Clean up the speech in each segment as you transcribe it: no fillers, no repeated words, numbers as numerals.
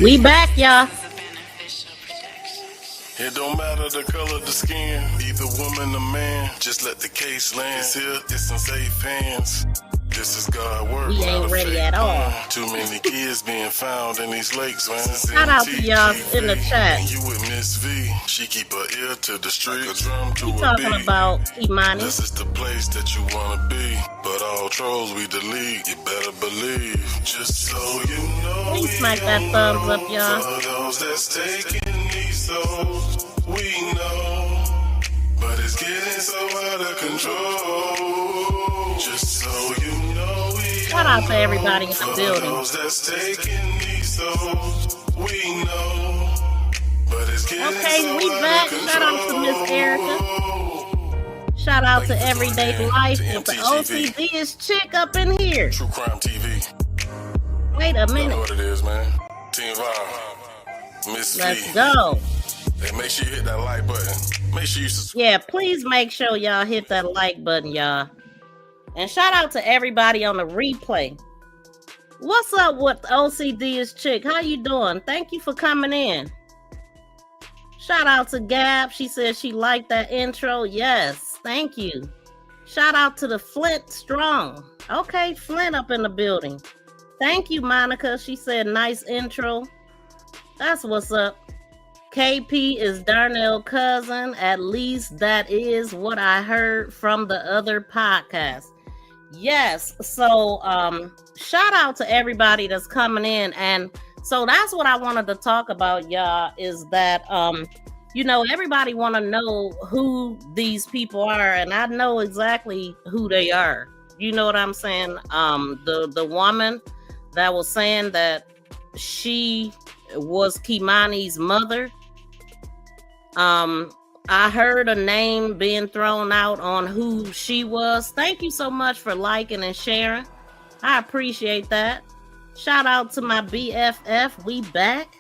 We back, y'all. It don't matter the color of the skin, either woman or man, just let the case land. It's here, it's in safe hands. This is God work. We ain't ready at all. Too many kids being found in these lakes, man. Shout out to y'all in the chat. And you with Miss V, she keep her ear to the street, a drum to We a talking beat. about KEI'MANI. This is the place that you wanna be, but all trolls we delete. You better believe, just so you know. Please smack that thumbs up, y'all. For those that's taking these souls, we know, but it's getting so out of control. Just so you know, we Shout out to everybody in the for building. those that's taking these souls, we know, but it's getting Okay, so we out back. of Shout out to Miss Erica. Shout out to Everyday Life with the OCD is chick up in here. True Crime TV. Wait a You know minute. what it is, man. Team Vibe. Miss Let's V. go. Hey, make sure you hit that like button. Make sure you subscribe. Yeah, please make sure y'all hit that like button, y'all. And shout out to everybody on the replay. What's up with OCD is chick? How you doing? Thank you for coming in. Shout out to Gab. She said she liked that intro. Yes, thank you. Shout out to the Flint Strong. Okay, Flint up in the building. Thank you, Monica. She said nice intro. That's what's up. KP is Darnell's cousin. At least that is what I heard from the other podcast. Yes. So shout out to everybody that's coming in. And so that's what I wanted to talk about, y'all, is that everybody want to know who these people are, and I know exactly who they are. You know what I'm saying? The woman that was saying that she was KEI'MANI's mother. I heard a name being thrown out on who she was. Thank you so much for liking and sharing. I appreciate that. Shout out to my BFF. We back.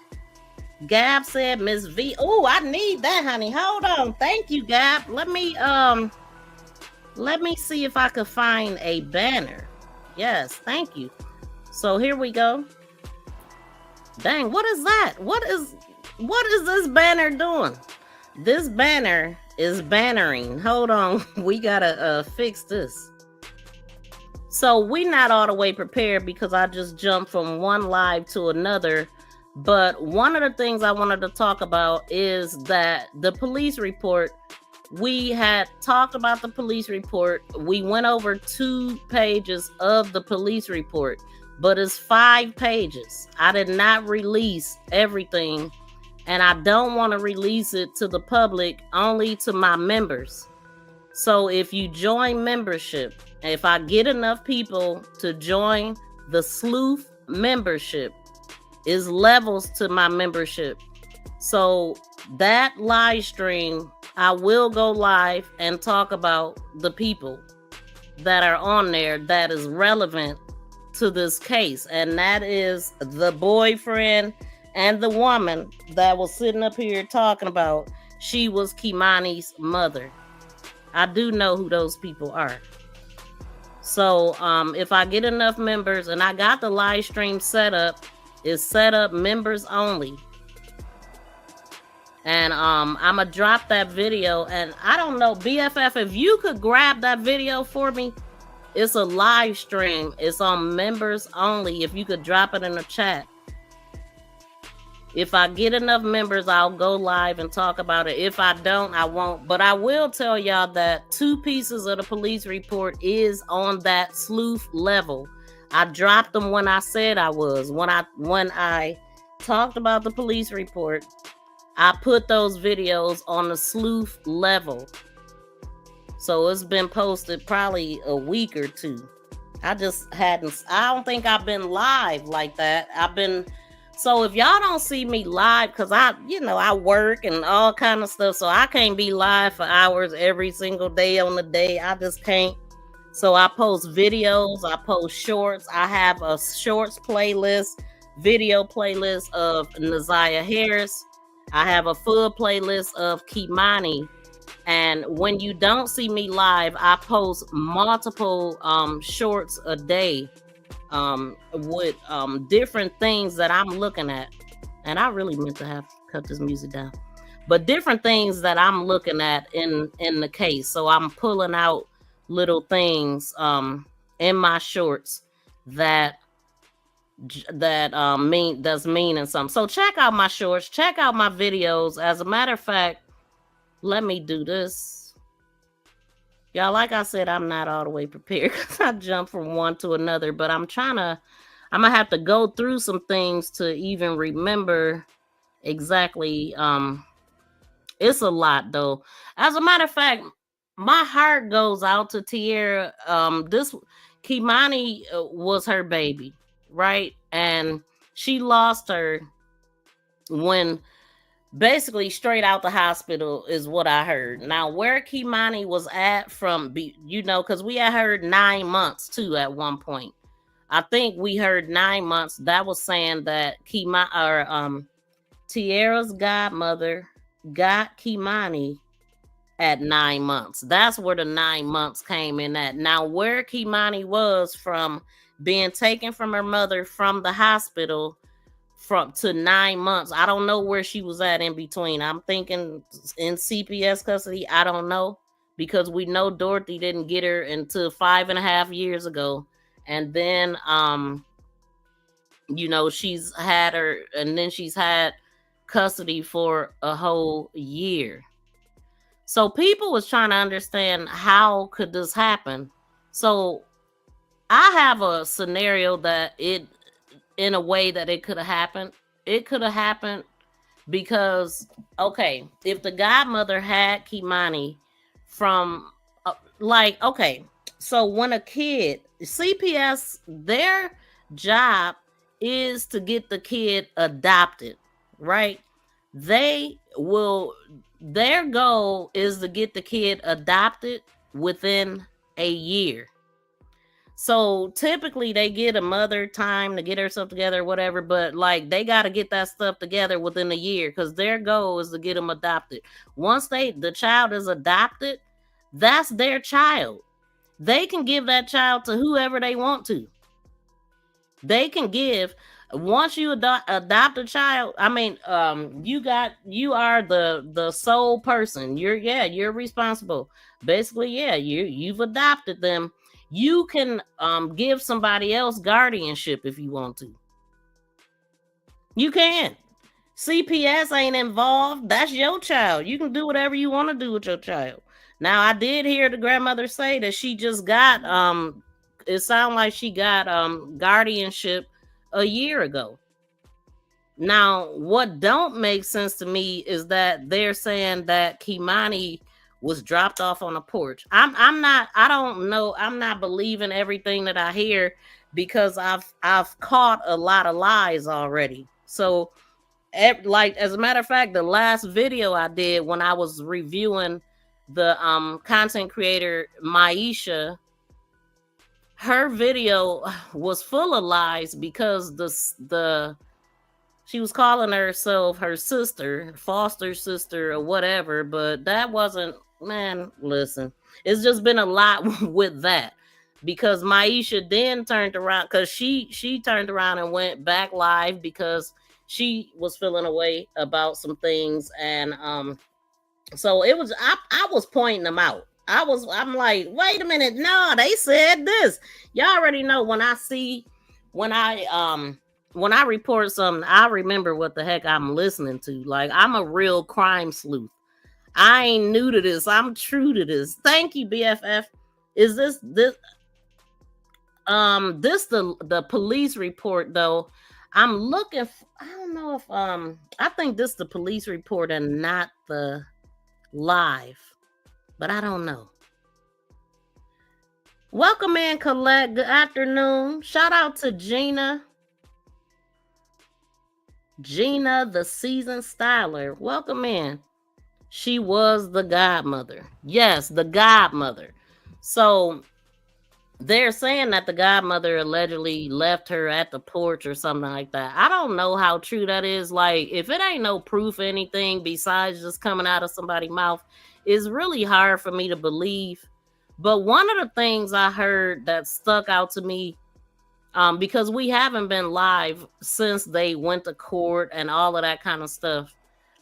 Gab said Miss V. Oh, I need that, honey. Hold on. Thank you, Gab. Let me see if I could find a banner. Yes, thank you. So here we go. Dang, what is that? What is this banner doing? This banner is bannering. Hold on. We gotta fix this. So we're not all the way prepared because I just jumped from one live to another. But one of the things I wanted to talk about is that the police report, we had talked about the police report. We went over 2 pages of the police report, but it's 5 pages. I did not release everything, and I don't want to release it to the public, only to my members. So if you join membership, if I get enough people to join the sleuth membership, is levels to my membership. So that live stream, I will go live and talk about the people that are on there that is relevant to this case. And that is the boyfriend and the woman that was sitting up here talking about she was KEI'MANI's mother. I do know who those people are. So if I get enough members, and I got the live stream set up, it's set up members only. And I'm gonna drop that video. And I don't know, BFF, if you could grab that video for me. It's a live stream. It's on members only. If you could drop it in the chat. If I get enough members, I'll go live and talk about it. If I don't, I won't. But I will tell y'all that 2 pieces of the police report is on that sleuth level. I dropped them when I said I was. When I talked about the police report, I put those videos on the sleuth level. So it's been posted probably a week or 2. I don't think I've been live like that. So if y'all don't see me live, because I work and all kind of stuff, so I can't be live for hours every single day on the day. I just can't. So I post videos, I post shorts. I have a shorts playlist, video playlist of Naziah Harris. I have a full playlist of KEI'MANI. And when you don't see me live, I post multiple shorts a day with different things that I'm looking at. And I really meant to have cut this music down. But different things that I'm looking at in the case. So I'm pulling out little things in my shorts that that's meaning something. So check out my shorts, check out my videos. As a matter of fact, let me do this. Y'all, like I said, I'm not all the way prepared because I jump from one to another, but I'm gonna have to go through some things to even remember exactly. It's a lot though. As a matter of fact, my heart goes out to Tierra. This KEI'MANI was her baby, right? And she lost her when basically straight out the hospital is what I heard. Now, where KEI'MANI was at from, because we had heard 9 months too at one point. I think we heard 9 months. That was saying that Tierra's godmother got KEI'MANI at 9 months. That's where the 9 months came in at. Now, where KEI'MANI was from being taken from her mother from the hospital to 9 months, I don't know where she was at in between. I'm thinking in CPS custody. I don't know, because we know Dorothy didn't get her until 5.5 years ago, and then she's had her, and then she's had custody for a whole year. So people was trying to understand, how could this happen? So I have a scenario that in a way that it could have happened. It could have happened because, okay, if the godmother had KEI'MANI from, so when a kid, CPS, their job is to get the kid adopted, right? Their goal is to get the kid adopted within a year. So typically they get a mother time to get herself together or whatever, but they got to get that stuff together within a year, because their goal is to get them adopted. Once the child is adopted, that's their child. They can give that child to whoever they want to. They can give, once you adopt a child, I mean, you are the sole person. You're responsible. Basically, you've adopted them. You can give somebody else guardianship if you want to. You can. CPS ain't involved. That's your child. You can do whatever you want to do with your child. Now, I did hear the grandmother say that she just got it sounded like she got guardianship a year ago. Now, what don't make sense to me is that they're saying that KEI'MANI was dropped off on a porch. I'm not believing everything that I hear, because I've caught a lot of lies already. So as a matter of fact, the last video I did when I was reviewing the content creator Maisha, her video was full of lies, because she was calling herself her sister, foster sister or whatever, but that wasn't, man, listen, it's just been a lot with that, because Maisha then turned around, because she turned around and went back live because she was feeling away about some things, and so it was, I was pointing them out. I'm like, wait a minute, no, they said this. Y'all already know when I report something, I remember what the heck I'm listening to. Like, I'm a real crime sleuth. I ain't new to this. I'm true to this. Thank you, BFF. Is this the police report though? I'm looking I don't know if I think this is the police report and not the live, but I don't know. Welcome in, Colette. Good afternoon. Shout out to Gina, the seasoned styler. Welcome in. She was the godmother. Yes, the godmother. So they're saying that the godmother allegedly left her at the porch or something like that. I don't know how true that is. Like, if it ain't no proof of anything besides just coming out of somebody's mouth, it's really hard for me to believe. But one of the things I heard that stuck out to me because we haven't been live since they went to court and all of that kind of stuff.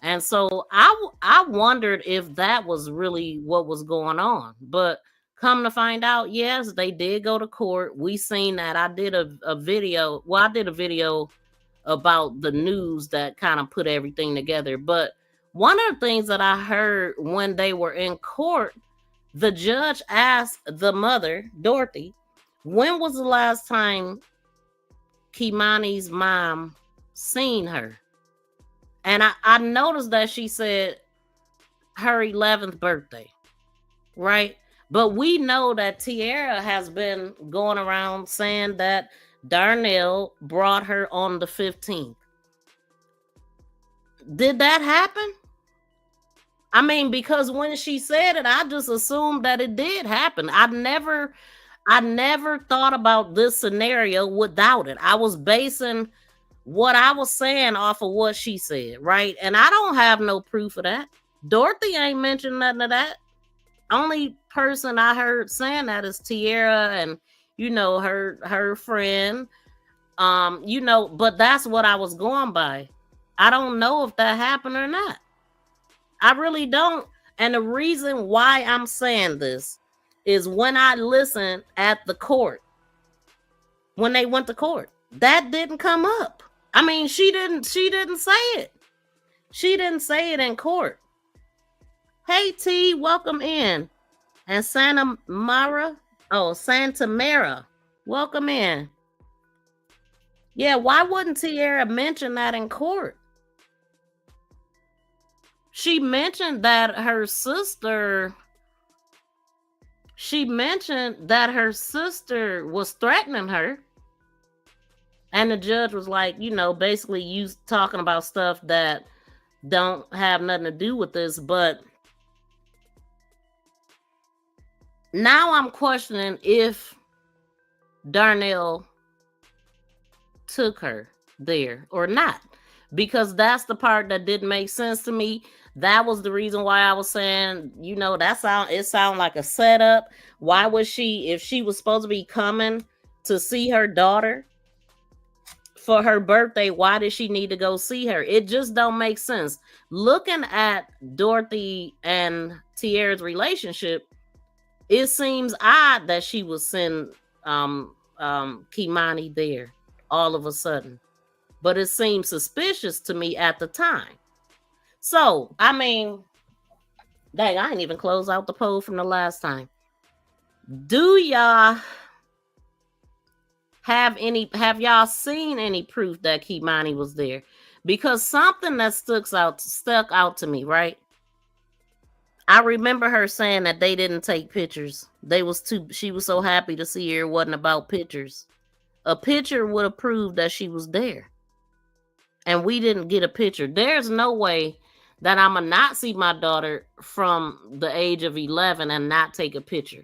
And so I wondered if that was really what was going on. But come to find out, yes, they did go to court. We seen that. I did a video. Well, I did a video about the news that kind of put everything together. But one of the things that I heard when they were in court, the judge asked the mother, Dorothy, when was the last time KEI'MANI's mom seen her? And I noticed that she said her 11th birthday, right? But we know that Tiara has been going around saying that Darnell brought her on the 15th. Did that happen? I mean, because when she said it, I just assumed that it did happen. I never thought about this scenario without it. I was basing what I was saying off of what she said, right? And I don't have no proof of that. Dorothy ain't mentioned nothing of that. Only person I heard saying that is Tiara and, you know, her friend. You know, but that's what I was going by. I don't know if that happened or not. I really don't. And the reason why I'm saying this is when I listened at the court, when they went to court, that didn't come up. I mean, she didn't say it. She didn't say it in court. Hey T, welcome in. And Santa Mara, welcome in. Yeah, why wouldn't Tiara mention that in court? She mentioned that her sister was threatening her. And the judge was like, you know, basically you talking about stuff that don't have nothing to do with this. But now I'm questioning if Darnell took her there or not, because that's the part that didn't make sense to me. That was the reason why I was saying, you know, it sounded like a setup. Why was she, if she was supposed to be coming to see her daughter for her birthday, why did she need to go see her? It just don't make sense. Looking at Dorothy and Tiara's relationship, it seems odd that she would send KEI'MANI there all of a sudden. But it seemed suspicious to me at the time. So, I mean, dang, I ain't even closed out the poll from the last time. Do y'all have y'all seen any proof that KEI'MANI was there? Because something that stuck out to me, right? I remember her saying that they didn't take pictures. She was so happy to see her. It wasn't about pictures. A picture would have proved that she was there. And we didn't get a picture. There's no way that I'm going to not see my daughter from the age of 11 and not take a picture.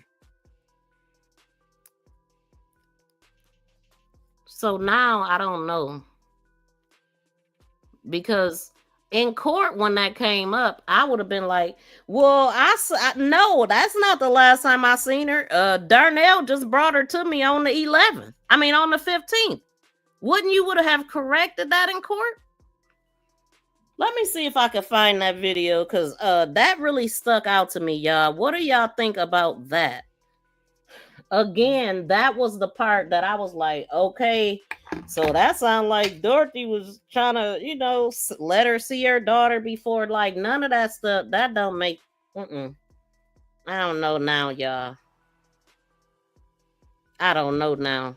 So now I don't know. Because in court, when that came up, I would have been like, well, no, that's not the last time I seen her. Darnell just brought her to me on the 11th. I mean, on the 15th. Wouldn't you would have corrected that in court? Let me see if I can find that video, because that really stuck out to me, y'all. What do y'all think about that? Again, that was the part that I was like, okay, so that sounded like Dorothy was trying to, you know, let her see her daughter before. Like, none of that stuff. That don't make, I don't know now, y'all. I don't know now.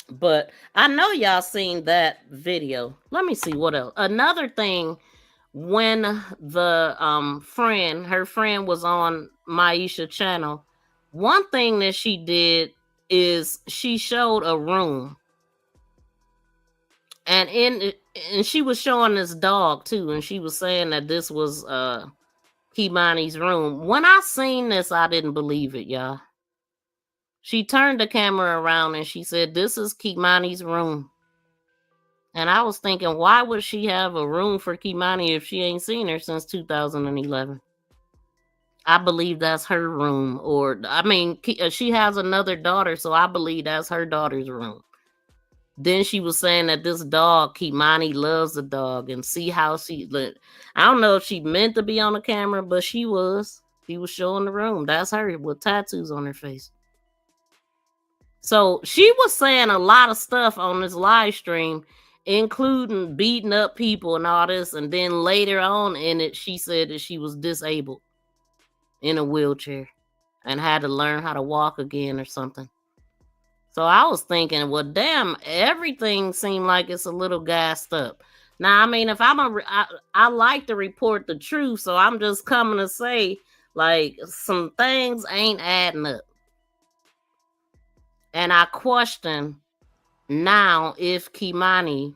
But I know y'all seen that video. Let me see what else. Another thing, when the her friend was on Maisha channel, one thing that she did is she showed a room. And she was showing this dog too, and she was saying that this was KEI'MANI's room. When I seen this, I didn't believe it, y'all. She turned the camera around and she said, this is KEI'MANI's room. And I was thinking, why would she have a room for KEI'MANI if she ain't seen her since 2011? I believe that's her room. Or, I mean, she has another daughter, so I believe that's her daughter's room. Then she was saying that this dog, KEI'MANI, loves the dog and see how she look. I don't know if she meant to be on the camera, but she was. She was showing the room. That's her with tattoos on her face. So she was saying a lot of stuff on this live stream, including beating up people and all this. And then later on in it, she said that she was disabled in a wheelchair and had to learn how to walk again or something. So I was thinking, well, damn, everything seemed like it's a little gassed up. Now, I mean, if I like to report the truth, so I'm just coming to say, like, some things ain't adding up. And I question now if KEI'MANI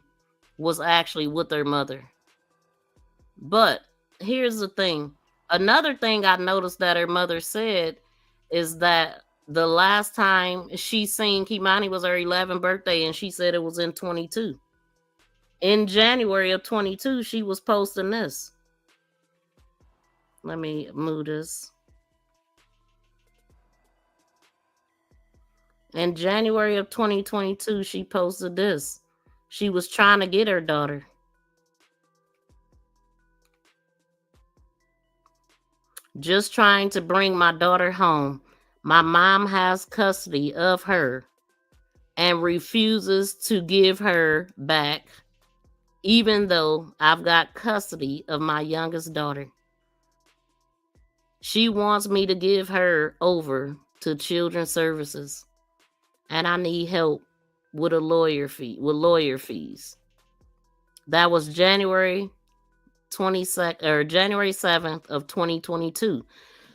was actually with her mother. But here's the thing. Another thing I noticed that her mother said is that the last time she seen KEI'MANI was her 11th birthday, and she said it was in 22. In January of 22, she was posting this. Let me move this. In January of 2022, she posted this. She was trying to get her daughter. Just trying to bring my daughter home. My mom has custody of her and refuses to give her back, even though I've got custody of my youngest daughter. She wants me to give her over to Children's Services, and I need help with lawyer fees. That was January 22nd or January 7th of 2022.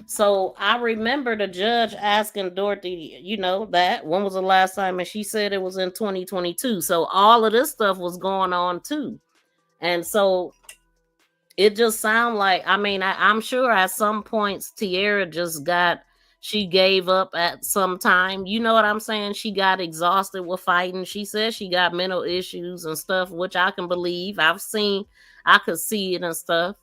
So I remember the judge asking Dorothy, that when was the last time, and she said it was in 2022. So all of this stuff was going on too. And so it just sounded like, I'm sure at some points Tiara she gave up at some time. You know what I'm saying? She got exhausted with fighting. She said she got mental issues and stuff, which I can believe. I could see it and stuff.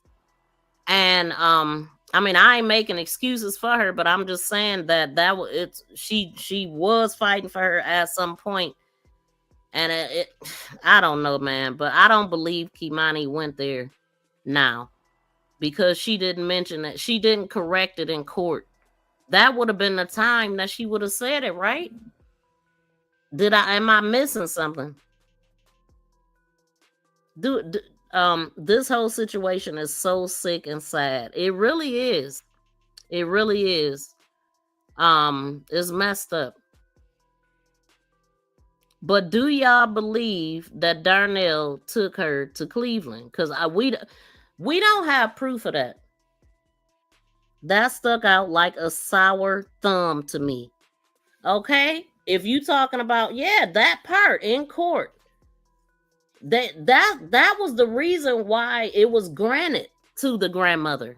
And I ain't making excuses for her, but I'm just saying she was fighting for her at some point. And I don't know, man, but I don't believe KEI'MANI went there now, because she didn't mention that. She didn't correct it in court. That would have been the time that she would have said it, right? Am I missing something? This whole situation is so sick and sad. It really is. It really is. It's messed up. But do y'all believe that Darnell took her to Cleveland? Because we don't have proof of that. That stuck out like a sour thumb to me. Okay? If you talking about, that part in court. That was the reason why it was granted to the grandmother.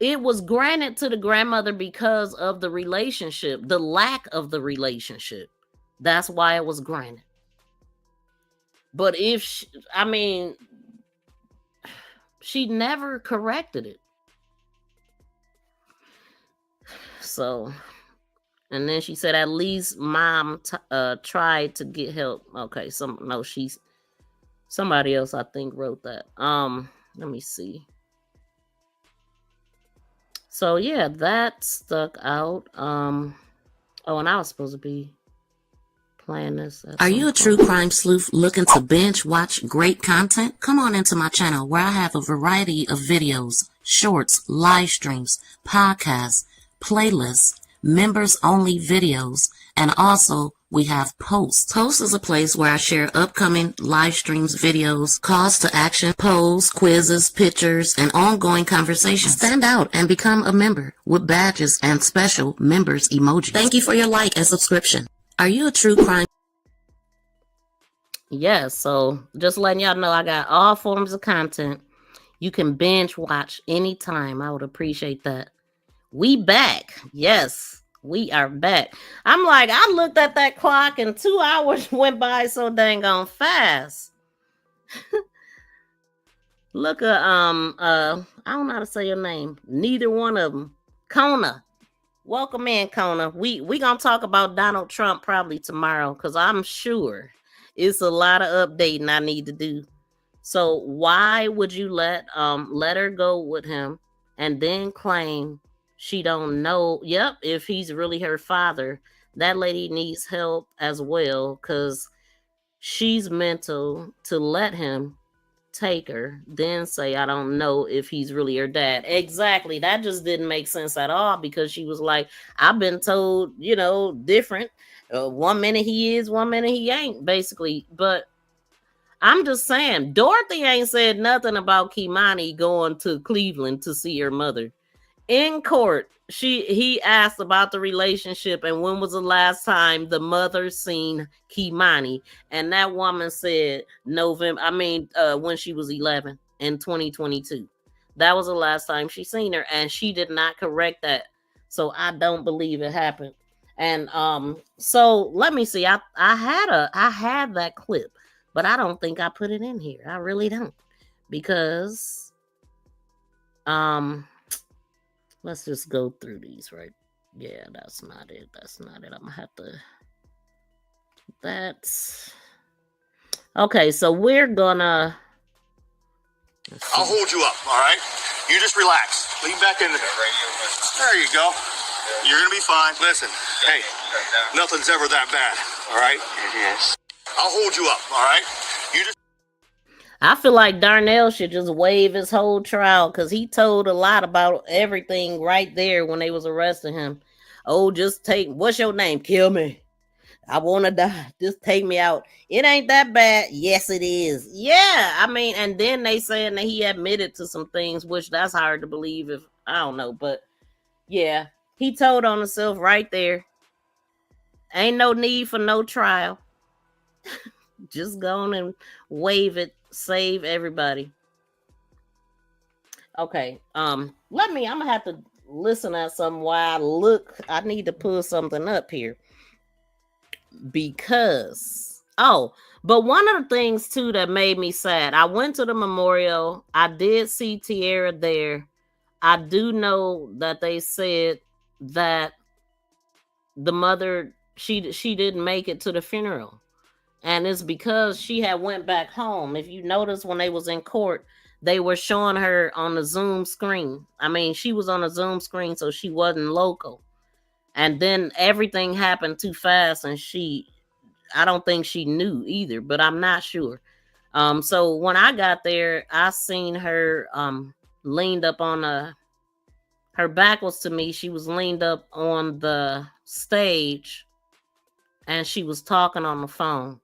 It was granted to the grandmother because of the relationship, the lack of the relationship. That's why it was granted. But she never corrected it. So, and then she said, at least mom tried to get help. Okay, somebody else I think wrote that. Let me see. So yeah, that stuck out. And I was supposed to be playing this. Are you a true crime sleuth looking to binge watch great content? Come on into my channel where I have a variety of videos, shorts, live streams, podcasts, playlists, members only videos, and also we have posts. Posts is a place where I share upcoming live streams, videos, calls to action, polls, quizzes, pictures, and ongoing conversations. Stand out and become a member with badges and special members emojis. Thank you for your like and subscription. Are you a true crime? Yes, so just letting y'all know I got all forms of content. You can binge watch anytime. I would appreciate that. We back. Yes, we are back. I'm like, I looked at that clock and 2 hours went by so dang on fast. Look at I don't know how to say your name. Neither one of them. Kona. Welcome in, Kona. We gonna talk about Donald Trump probably tomorrow, because I'm sure It's a lot of updating I need to do. So why would you let her go with him and then claim she don't know? Yep, if he's really her father, that lady needs help as well, because she's mental to let him take her, then say, I don't know if he's really her dad. Exactly. That just didn't make sense at all, because she was like, I've been told, different. 1 minute he is, 1 minute he ain't, basically. But I'm just saying, Dorothy ain't said nothing about KEI'MANI going to Cleveland to see her mother. In court, he asked about the relationship and when was the last time the mother seen KEI'MANI, and that woman said when she was 11 in 2022. That was the last time she seen her, and she did not correct that. So I don't believe it happened. And so let me see. I had that clip, but I don't think I put it in here. I really don't, because let's just go through these, right? Yeah, that's not it. I'm gonna have to. That's okay. So we're gonna. I'll hold you up. All right. You just relax. Lean back in there. There you go. You're gonna be fine. Listen. Hey, nothing's ever that bad. All right. It is. I'll hold you up. All right. You just. I feel like Darnell should just waive his whole trial, because he told a lot about everything right there when they was arresting him. Oh, just what's your name? Kill me. I want to die. Just take me out. It ain't that bad. Yes, it is. Yeah, and then they saying that he admitted to some things, which that's hard to believe if, I don't know. But yeah, he told on himself right there. Ain't no need for no trial. Just go on and waive it. Save everybody. Okay. I'm gonna have to listen at something while I need to pull something up here, because but one of the things too that made me sad, I went to the memorial. I did see Tierra there. I do know that they said that the mother, she didn't make it to the funeral. And it's because she had went back home. If you notice, when they was in court, they were showing her on the Zoom screen. She was on a Zoom screen, so she wasn't local. And then everything happened too fast, and I don't think she knew either, but I'm not sure. So when I got there, I seen her leaned up on her back was to me. She was leaned up on the stage, and she was talking on the phone.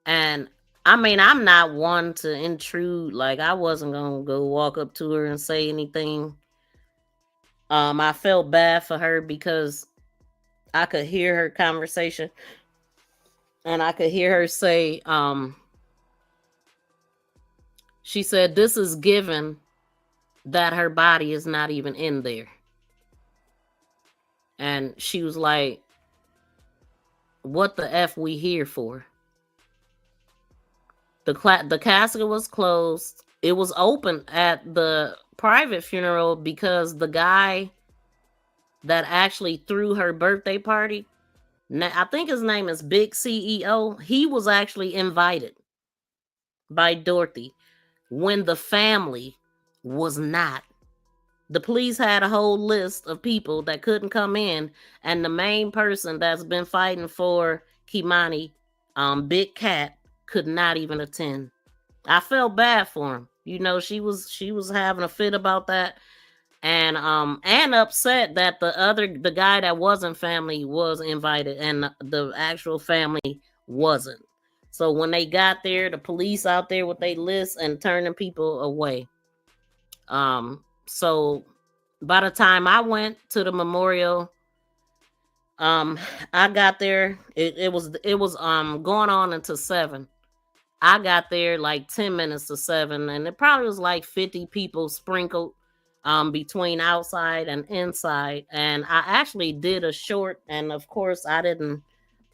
And I'm not one to intrude. Like, I wasn't gonna go walk up to her and say anything. I felt bad for her because I could hear her conversation, and I could hear her say, she said, this is given that her body is not even in there. And she was like, what the F we here for? The casket was closed. It was open at the private funeral because the guy that actually threw her birthday party, I think his name is Big CEO, he was actually invited by Dorothy when the family was not. The police had a whole list of people that couldn't come in, and the main person that's been fighting for KEI'MANI, Big Cat, could not even attend. I felt bad for him. She was having a fit about that, and upset that the guy that wasn't family was invited and the actual family wasn't. So when they got there, the police out there with their list and turning people away. So by the time I went to the memorial, I got there. It was going on until 7. I got there like 10 minutes to 7, and it probably was like 50 people sprinkled between outside and inside. And I actually did a short, and of course I didn't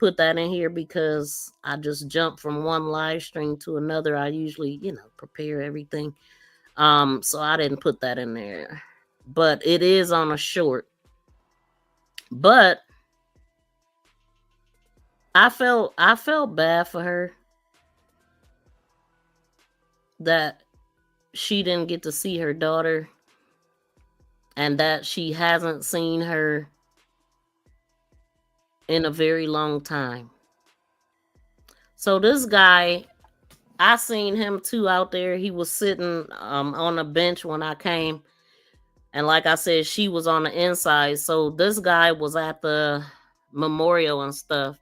put that in here because I just jumped from one live stream to another. I usually, prepare everything. So I didn't put that in there. But it is on a short. But I felt bad for her that she didn't get to see her daughter and that she hasn't seen her in a very long time. So this guy, I seen him too out there. He was sitting on a bench when I came. And like I said, she was on the inside. So this guy was at the memorial and stuff.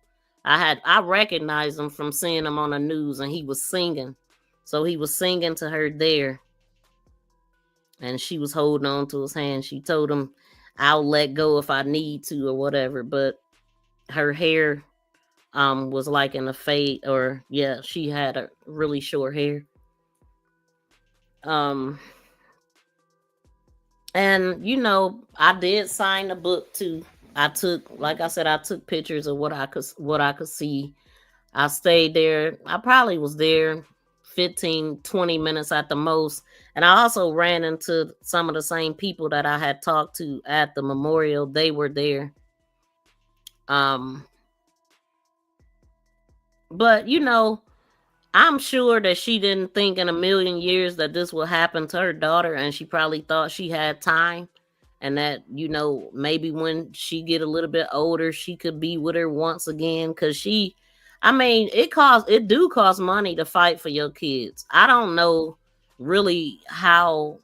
I recognized him from seeing him on the news, and he was singing. So he was singing to her there. And she was holding on to his hand. She told him, I'll let go if I need to or whatever. But her hair was like in a fade, or yeah, she had a really short hair. And you know, I did sign the book too. I took, like I said, I took pictures of what I could see. I stayed there. I probably was there 15, 20 minutes at the most. And I also ran into some of the same people that I had talked to at the memorial. They were there. But you know, I'm sure that she didn't think in a million years that this will happen to her daughter, and she probably thought she had time, and that, you know, maybe when she get a little bit older, she could be with her once again. Cause I mean, it do cost money to fight for your kids. I don't know really how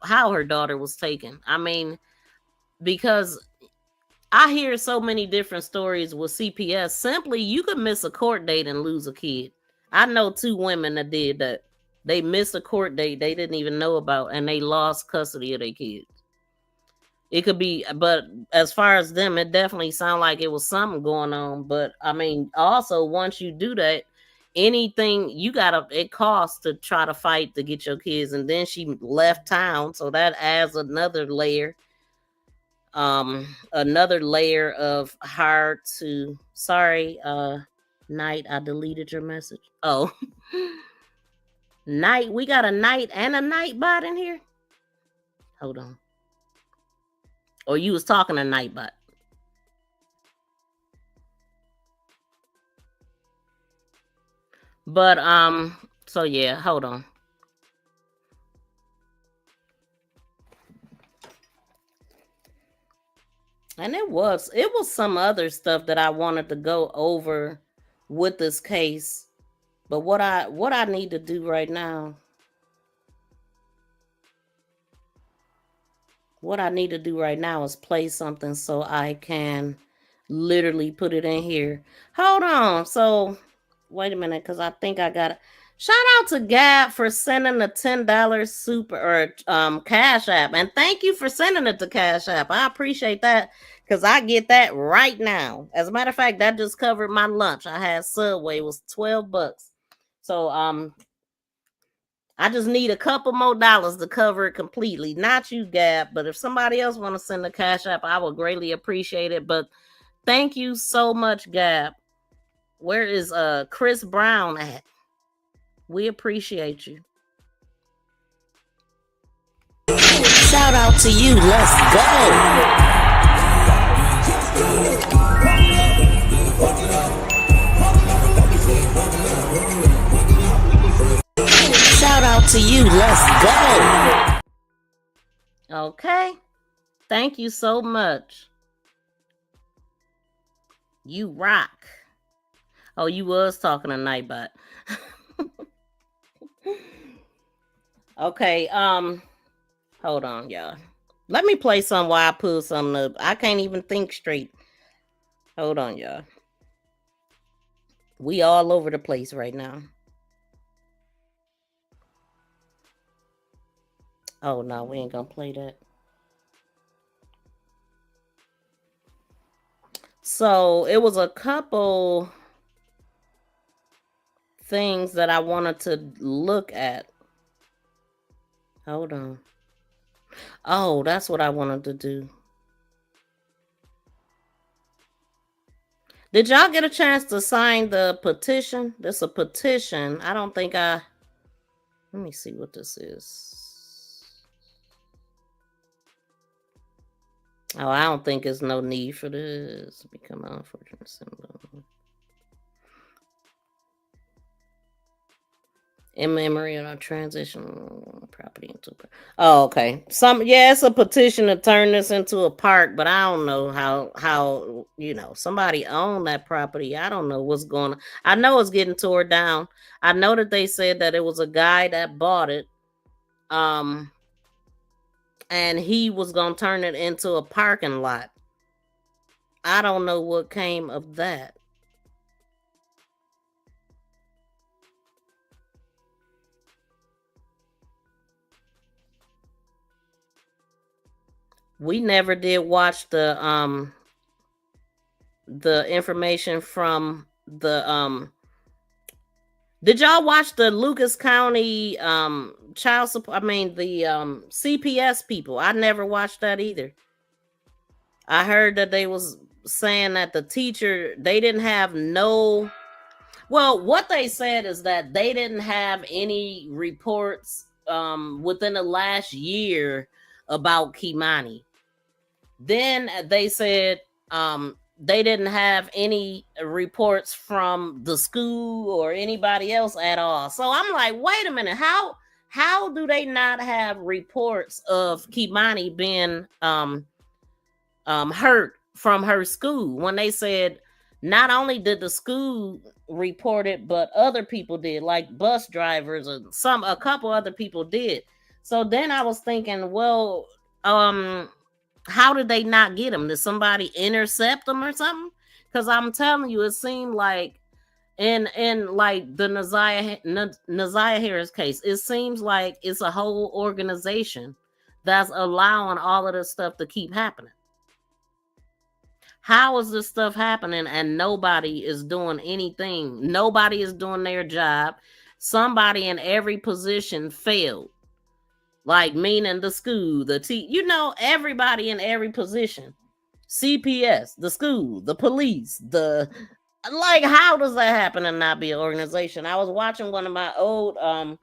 her daughter was taken. I mean, because I hear so many different stories with CPS. Simply, you could miss a court date and lose a kid. I know 2 women that did that. They missed a court date they didn't even know about, and they lost custody of their kids. It could be, but as far as them, it definitely sounded like it was something going on. But I mean, also, once you do that, anything it costs to try to fight to get your kids. And then she left town, so that adds another layer. Another layer of hard to, sorry, Night, I deleted your message. Oh. Night, we got a Night and a Night bot in here. Hold on. Or you was talking to Night bot. But so yeah, hold on. And it was some other stuff that I wanted to go over with this case. But what I need to do right now, is play something so I can literally put it in here. Hold on. So wait a minute, because I think I got it. Shout out to Gab for sending a $10 super or Cash App. And thank you for sending it to Cash App. I appreciate that, because I get that right now. As a matter of fact, that just covered my lunch. I had Subway. It was $12. So I just need a couple more dollars to cover it completely. Not you, Gab, but if somebody else want to send a Cash App, I would greatly appreciate it. But thank you so much, Gab. Where is Chris Brown at? We appreciate you. Shout out to you. Let's go. Shout out to you. Let's go. Okay. Thank you so much. You rock. Oh, you was talking to Nightbot. Okay, hold on, y'all. Let me play some while I pull something up. I can't even think straight. Hold on, y'all. We all over the place right now. Oh, no, we ain't gonna play that. So, it was a couple things that I wanted to look at. Hold on. Oh, that's what I wanted to do. Did y'all get a chance to sign the petition? This is a petition. I don't think let me see what this is. Oh, I don't think there's no need for this. Become an unfortunate symbol. In memory of our transition property into. Oh, okay. It's a petition to turn this into a park, but I don't know how somebody owned that property. I don't know what's going on. I know it's getting tore down. I know that they said that it was a guy that bought it, and he was gonna turn it into a parking lot. I don't know what came of that. We never did watch the information from the did y'all watch the Lucas County child support? I mean the CPS people. I never watched that either. I heard that they was saying that the teacher, they didn't have no, well, what they said is that they didn't have any reports within the last year about KEI'MANI. Then they said they didn't have any reports from the school or anybody else at all. So I'm like, wait a minute, how do they not have reports of KEI'MANI being hurt from her school, when they said not only did the school report it, but other people did, like bus drivers and a couple other people did. So then I was thinking, well, how did they not get him? Did somebody intercept them or something? Because I'm telling you, it seemed like in like the Naziah Harris case, it seems like it's a whole organization that's allowing all of this stuff to keep happening. How is this stuff happening and nobody is doing anything? Nobody is doing their job. Somebody in every position failed. Like, meaning the school, everybody in every position. CPS, the school, the police, how does that happen and not be an organization? I was watching one of my old I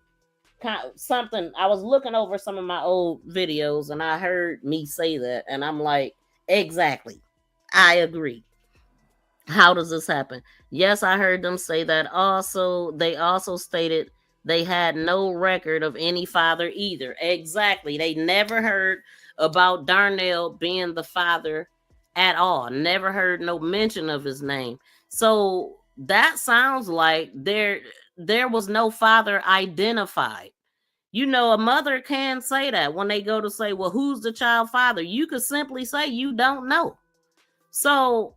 was looking over some of my old videos and I heard me say that, and I'm like, exactly. I agree. How does this happen? Yes, I heard them say that also. They also stated they had no record of any father either. Exactly. They never heard about Darnell being the father at all. Never heard no mention of his name. So that sounds like there was no father identified. A mother can say that when they go to say, well, who's the child father? You could simply say you don't know. So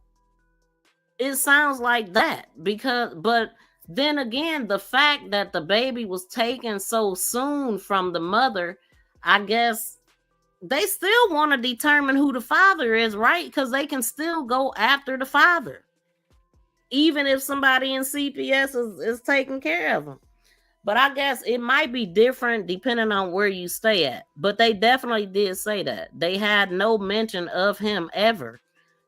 it sounds like that, but then again, the fact that the baby was taken so soon from the mother, I guess they still want to determine who the father is, right? Because they can still go after the father, even if somebody in CPS is taking care of him. But I guess it might be different depending on where you stay at. But they definitely did say that. They had no mention of him ever.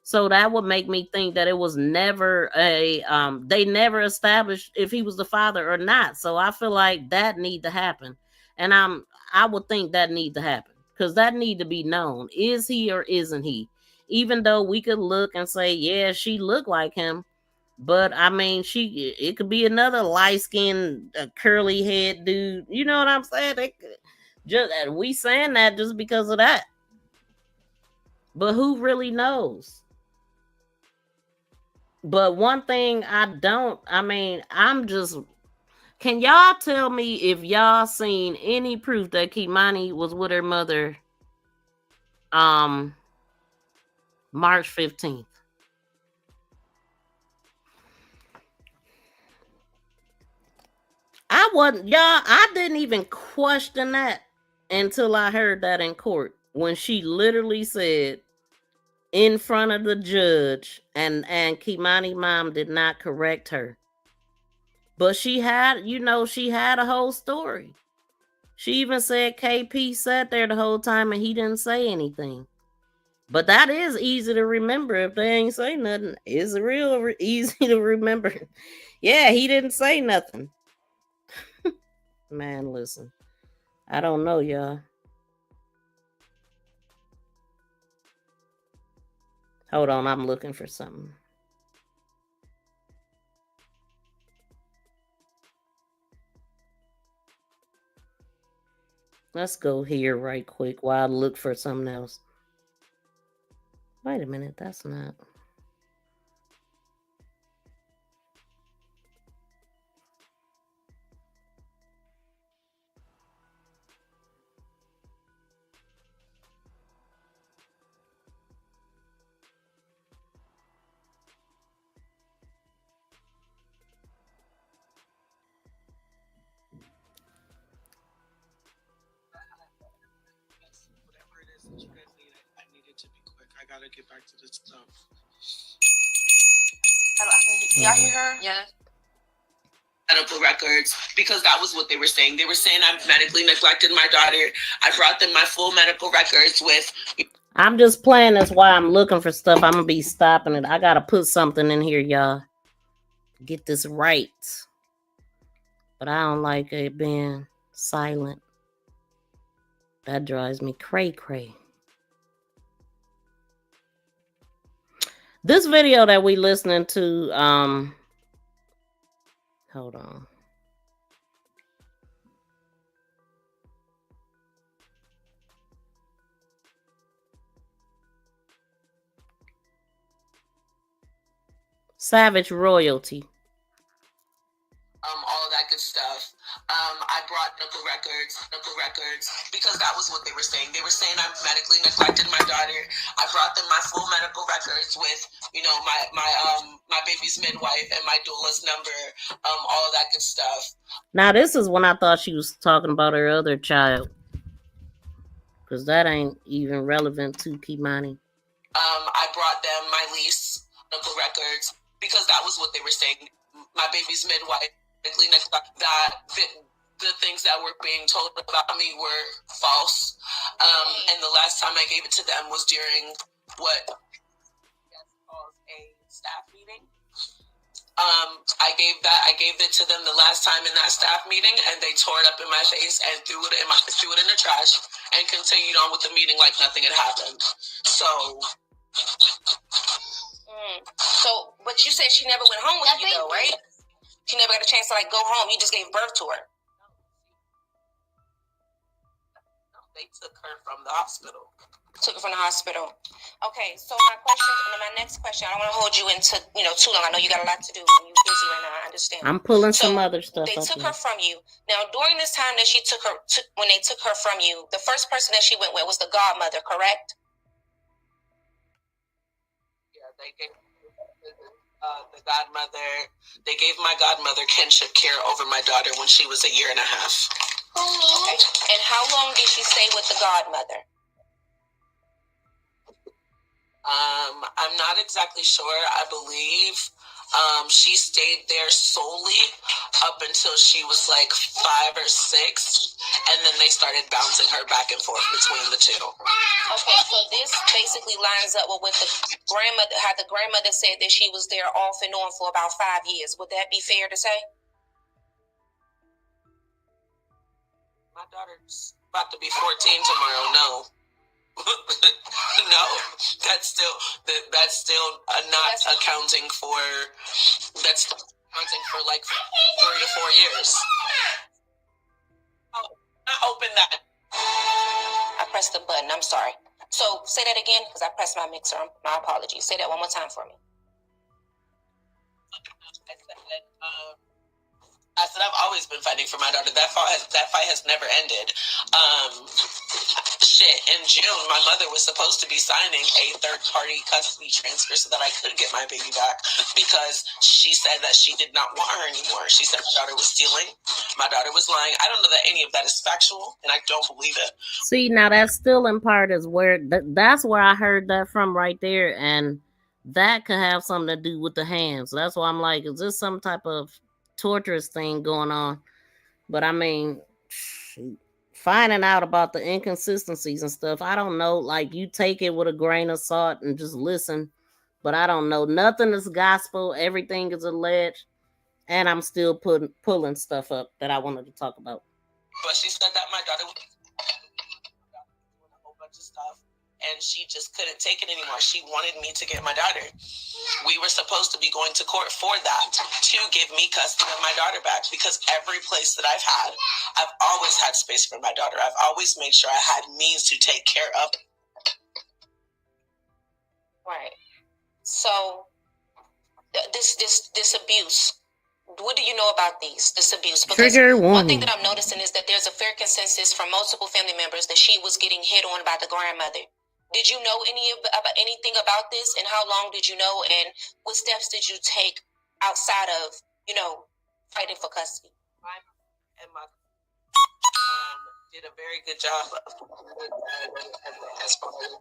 So that would make me think that it was never they never established if he was the father or not. So I feel like that need to happen. And I would think that need to happen, because that need to be known. Is he or isn't he? Even though we could look and say, yeah, she looked like him. But I mean, it could be another light-skinned, curly head dude. You know what I'm saying? We saying that just because of that. But who really knows? But one thing I'm just, can y'all tell me if y'all seen any proof that KEI'MANI was with her mother March 15th? I didn't even question that until I heard that in court, when she literally said in front of the judge, and KEI'MANI mom did not correct her. But she had a whole story. She even said KP sat there the whole time and he didn't say anything. But that is easy to remember if they ain't say nothing. It's real easy to remember. Yeah, he didn't say nothing. Man, listen. I don't know, y'all. Hold on, I'm looking for something. Let's go here right quick while I look for something else. Wait a minute, that's not. I gotta get back to this stuff. Hello, y'all hear her? Yeah. Medical records, because that was what they were saying. They were saying I medically neglected my daughter. I brought them my full medical records with. I'm just playing this while I'm looking for stuff. I'm gonna be stopping it. I gotta put something in here, y'all. Get this right. But I don't like it being silent. That drives me cray-cray. This video that we listening to, hold on. Savage Royalty. All of that good stuff. I brought medical records, because that was what they were saying. They were saying I medically neglected my daughter. I brought them my full medical records with, my baby's midwife and my doula's number, all of that good stuff. Now this is when I thought she was talking about her other child, because that ain't even relevant to KEI'MANI. I brought them my lease medical records, because that was what they were saying. My baby's midwife. That the things that were being told about me were false. And the last time I gave it to them was during what calls a staff meeting. I gave it to them the last time in that staff meeting, and they tore it up in my face and threw it in the trash and continued on with the meeting like nothing had happened. So, but you said she never went home with you though, right? She never got a chance to go home. You just gave birth to her. They took her from the hospital. Okay, so my next question, I don't want to hold you into, too long. I know you got a lot to do and you're busy right now. I understand. I'm pulling some other stuff They up took here. her from you. Now, during this time that when they took her from you, the first person that she went with was the godmother, correct? Yeah, they gave the godmother. They gave my godmother kinship care over my daughter when she was 1.5 years. Okay. And how long did she stay with the godmother? I'm not exactly sure. I believe she stayed there solely up until she was 5 or 6, and then they started bouncing her back and forth between the two. Okay, so this basically lines up with the grandmother, how the grandmother said that she was there off and on for about 5 years. Would that be fair to say? My daughter's about to be 14 tomorrow. No. No, that's still not accounting for. That's accounting for 3 to 4 years. Oh, I open that. I pressed the button. I'm sorry. So say that again, because I pressed my mixer. My apologies. Say that one more time for me. I said I've always been fighting for my daughter. That fight has never ended. In June, my mother was supposed to be signing a third-party custody transfer so that I could get my baby back, because she said that she did not want her anymore. She said my daughter was stealing. My daughter was lying. I don't know that any of that is factual, and I don't believe it. See, now that stealing part is where that's where I heard that from right there, and that could have something to do with the hands. That's why I'm like, is this some type of torturous thing going on? But I mean, shoot. Finding out about the inconsistencies and stuff, I don't know. You take it with a grain of salt and just listen. But I don't know. Nothing is gospel. Everything is alleged. And I'm still pulling stuff up that I wanted to talk about. But she said that my daughter was doing a whole bunch of stuff. and she just couldn't take it anymore. She wanted me to get my daughter. We were supposed to be going to court for that, to give me custody of my daughter back, because every place that I've always had space for my daughter. I've always made sure I had means to take care of. Right. So this abuse, what do you know about this abuse? Because Trigger one thing warning. that I'm noticing is that there's a fair consensus from multiple family members that she was getting hit on by the grandmother. Did you know anything about this, and how long did you know, and what steps did you take outside of, fighting for custody? And my did a very good job as far as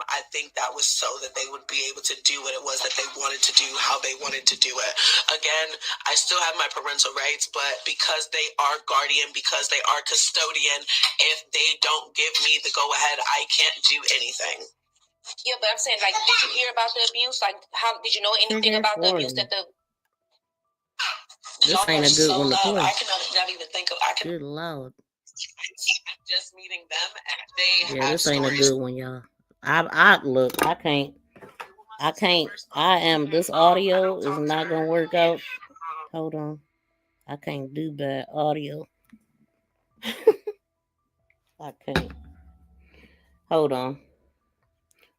I think that was so that they would be able to do what it was that they wanted to do, how they wanted to do it. Again, I still have my parental rights, but because they are guardian, because they are custodian, if they don't give me the go-ahead, I can't do anything. Yeah, but I'm saying, like, did you hear about the abuse? Like, how did you know anything about the abuse that the... This ain't a good one to play. I cannot not even think of. Good Lord. Just meeting them, and they Yeah, this ain't a good one, y'all. Look, this audio is not gonna work out. Hold on. I can't do bad audio. I can't. Hold on.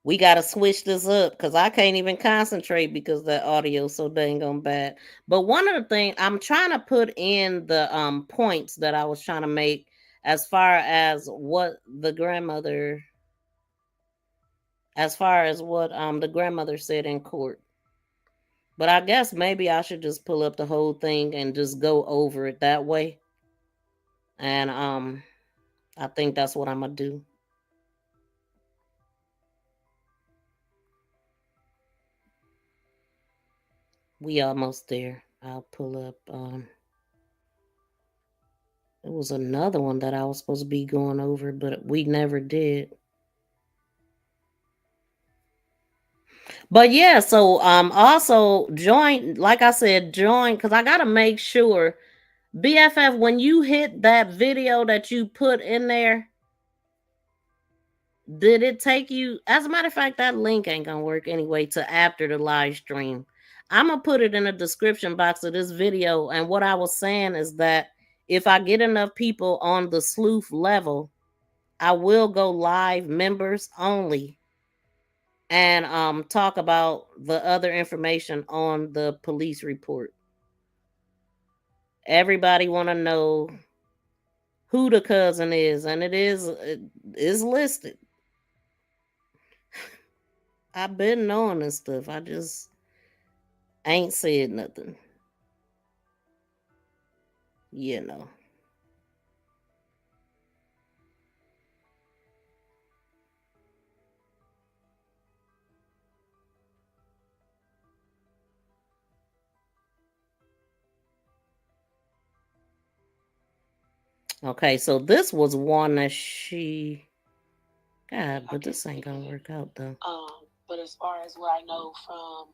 We gotta switch this up because I can't even concentrate because that audio so dang on bad. But one of the things I'm trying to put in the points that I was trying to make as far as what the grandmother said in court. But I guess maybe I should just pull up the whole thing and just go over it that way. And I think that's what I'm gonna do. We almost there. I'll pull up it was another one that I was supposed to be going over, but we never did. But yeah, so also join, like I said, because I gotta make sure, BFF, when you hit that video that you put in there, did it take you? As a matter of fact, that link ain't gonna work anyway to after the live stream. I'm gonna put it in the description box of this video. And what I was saying is that if I get enough people on the sleuth level, I will go live, members only, and talk about the other information on the police report. Everybody want to know who the cousin is, and it is listed. I've been knowing this stuff. I just ain't said nothing. Okay, so this was one that God, but this ain't gonna work out though. But as far as what I know from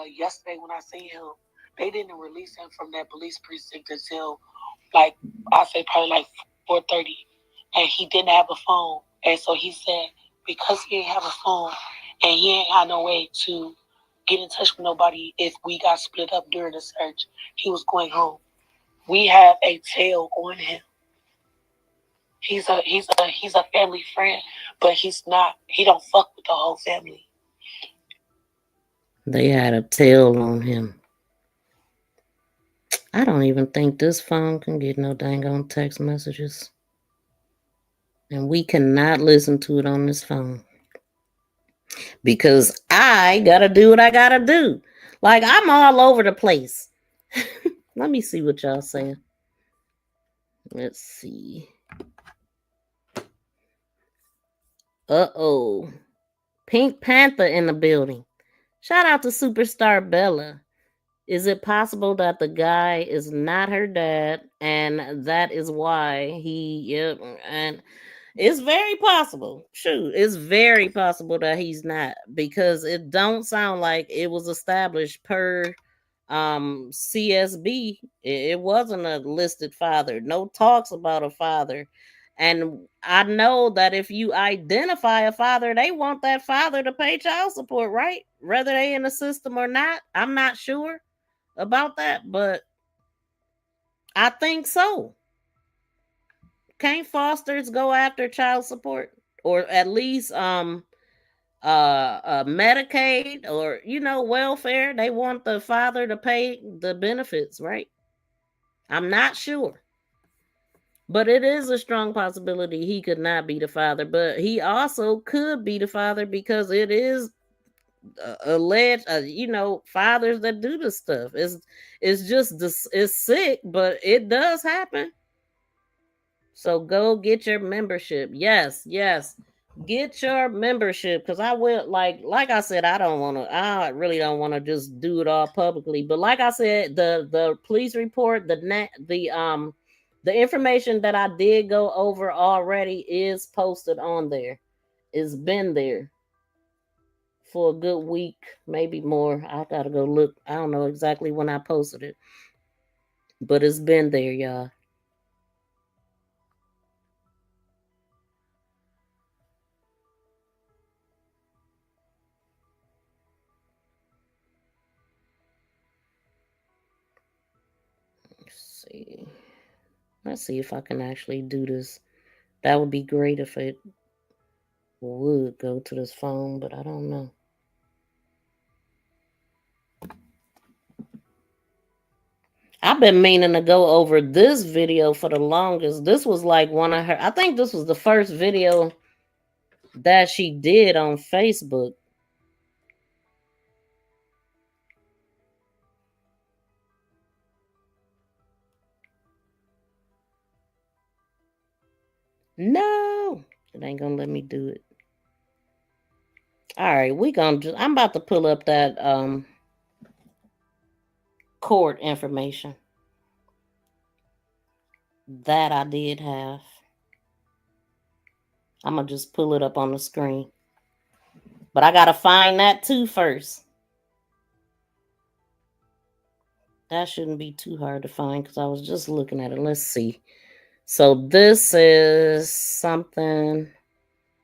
yesterday when I seen him, they didn't release him from that police precinct until I say probably 4:30, and he didn't have a phone, and so he said because he didn't have a phone and he ain't had no way to get in touch with nobody if we got split up during the search, he was going home. We have a tail on him. He's a family friend, but he don't fuck with the whole family. They had a tail on him. I don't even think this phone can get no dang on text messages. And we cannot listen to it on this phone. Because I gotta do what I gotta do. Like, I'm all over the place. Let me see what y'all saying. Let's see. Uh-oh. Pink Panther in the building. Shout out to Superstar Bella. Is it possible that the guy is not her dad and that is why and it's very possible. Shoot, it's very possible that he's not, because it don't sound like it was established per CSB. It wasn't a listed father. No talks about a father. And I know that if you identify a father, they want that father to pay child support, right? Whether they in the system or not. I'm not sure about that, but I think so. Can't fosters go after child support? Or at least Medicaid or welfare? They want the father to pay the benefits, right? I'm not sure. But it is a strong possibility he could not be the father, but he also could be the father because it is alleged, fathers that do this stuff. It's just this, it's sick, but it does happen. So go get your membership. Yes, yes. Get your membership because I will like I said, I really don't want to just do it all publicly. But like I said, the police report, the information that I did go over already is posted on there. It's been there for a good week, maybe more. I gotta go look. I don't know exactly when I posted it, but it's been there, y'all. Let's see if I can actually do this. That would be great if it would go to this phone, but I don't know. I've been meaning to go over this video for the longest. This was like one of her, I think this was the first video that she did on Facebook. No, it ain't gonna let me do it. All right, I'm about to pull up that court information that I did have. I'm gonna just pull it up on the screen, but I gotta find that too first. That shouldn't be too hard to find because I was just looking at it. Let's see. So this is something.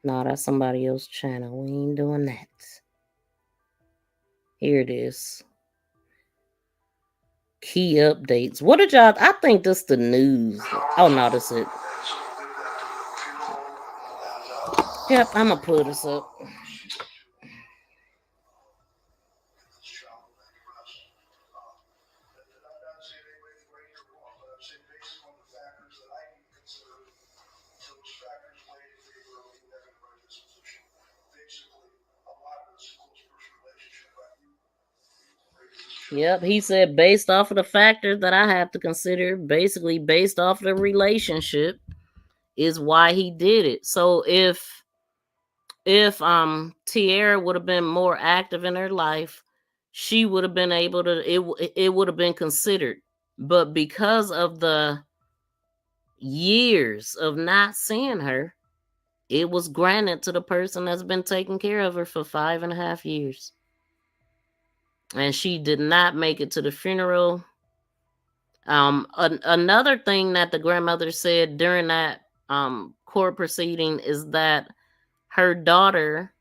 No, that's somebody else's channel. We ain't doing that. Here it is. Key updates. What did y'all? I think this the news. Oh no, this it. Yep, I'm gonna pull this up. Yep, he said based off of the factors that I have to consider, basically based off of the relationship, is why he did it. So if Tierra would have been more active in her life, she would have been able to, it would have been considered. But because of the years of not seeing her, it was granted to the person that's been taking care of her for 5.5 years. And she did not make it to the funeral. Another thing that the grandmother said during that court proceeding is that her daughter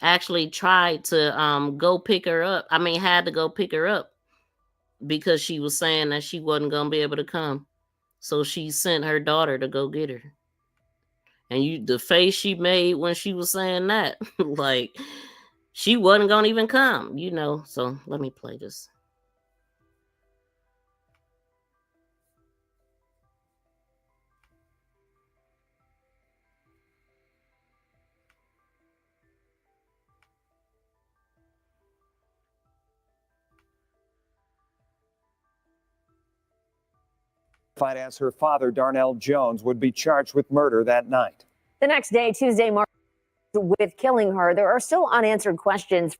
actually tried to go pick her up. I mean, had to go pick her up because she was saying that she wasn't going to be able to come. So she sent her daughter to go get her. And the face she made when she was saying that, like she wasn't going to even come, So let me play this. As her father, Darnell Jones, would be charged with murder that night. The next day, Tuesday, March with killing her, there are still unanswered questions.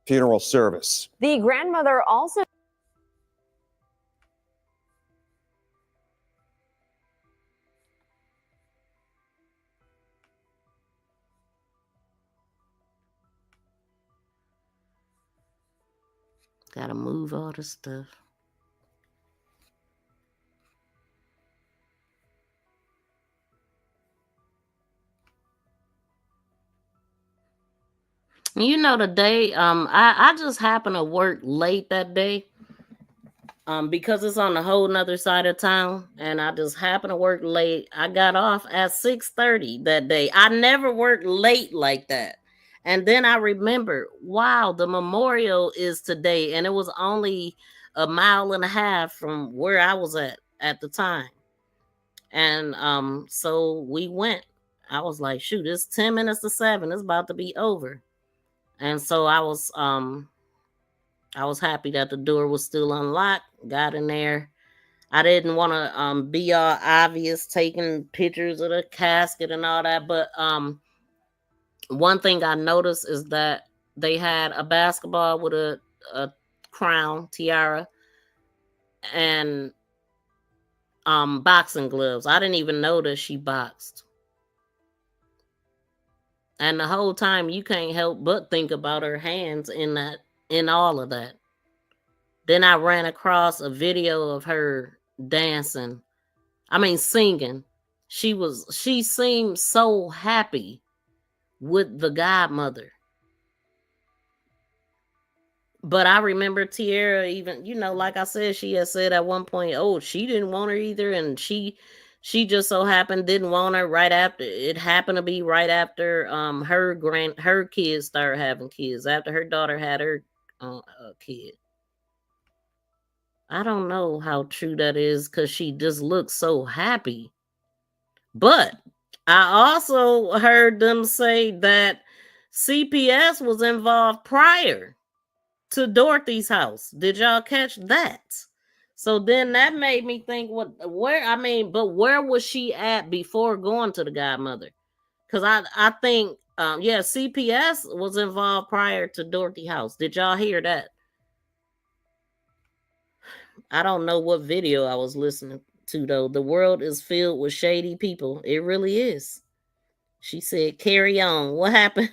Funeral service. The grandmother also gotta move all the stuff. You know, the day I just happened to work late that day. Because it's on a whole nother side of town, and I just happened to work late. I got off at 6:30 that day. I never worked late like that. And then I remember, wow, the memorial is today, and it was only a mile and a half from where I was at the time. And so we went. I was like, shoot, it's 10 minutes to 7. It's about to be over. And so I was happy that the door was still unlocked. Got in there. I didn't want to be all obvious taking pictures of the casket and all that, but one thing I noticed is that they had a basketball with a crown, tiara, and boxing gloves. I didn't even know that she boxed. And the whole time you can't help but think about her hands in all of that. Then I ran across a video of her dancing. I mean singing. She seemed so happy with the godmother. But I remember Tierra, even, like I said, she had said at one point, oh, she didn't want her either, and she just so happened didn't want her right after. It happened to be right after her kids started having kids, after her daughter had her kid. I don't know how true that is, because she just looks so happy. But I also heard them say that CPS was involved prior to Dorothy's house. Did y'all catch that? So then that made me think, but where was she at before going to the godmother? Because I think, CPS was involved prior to Dorothy's house. Did y'all hear that? I don't know what video I was listening to, though. The world is filled with shady people. It really is. She said, carry on. What happened?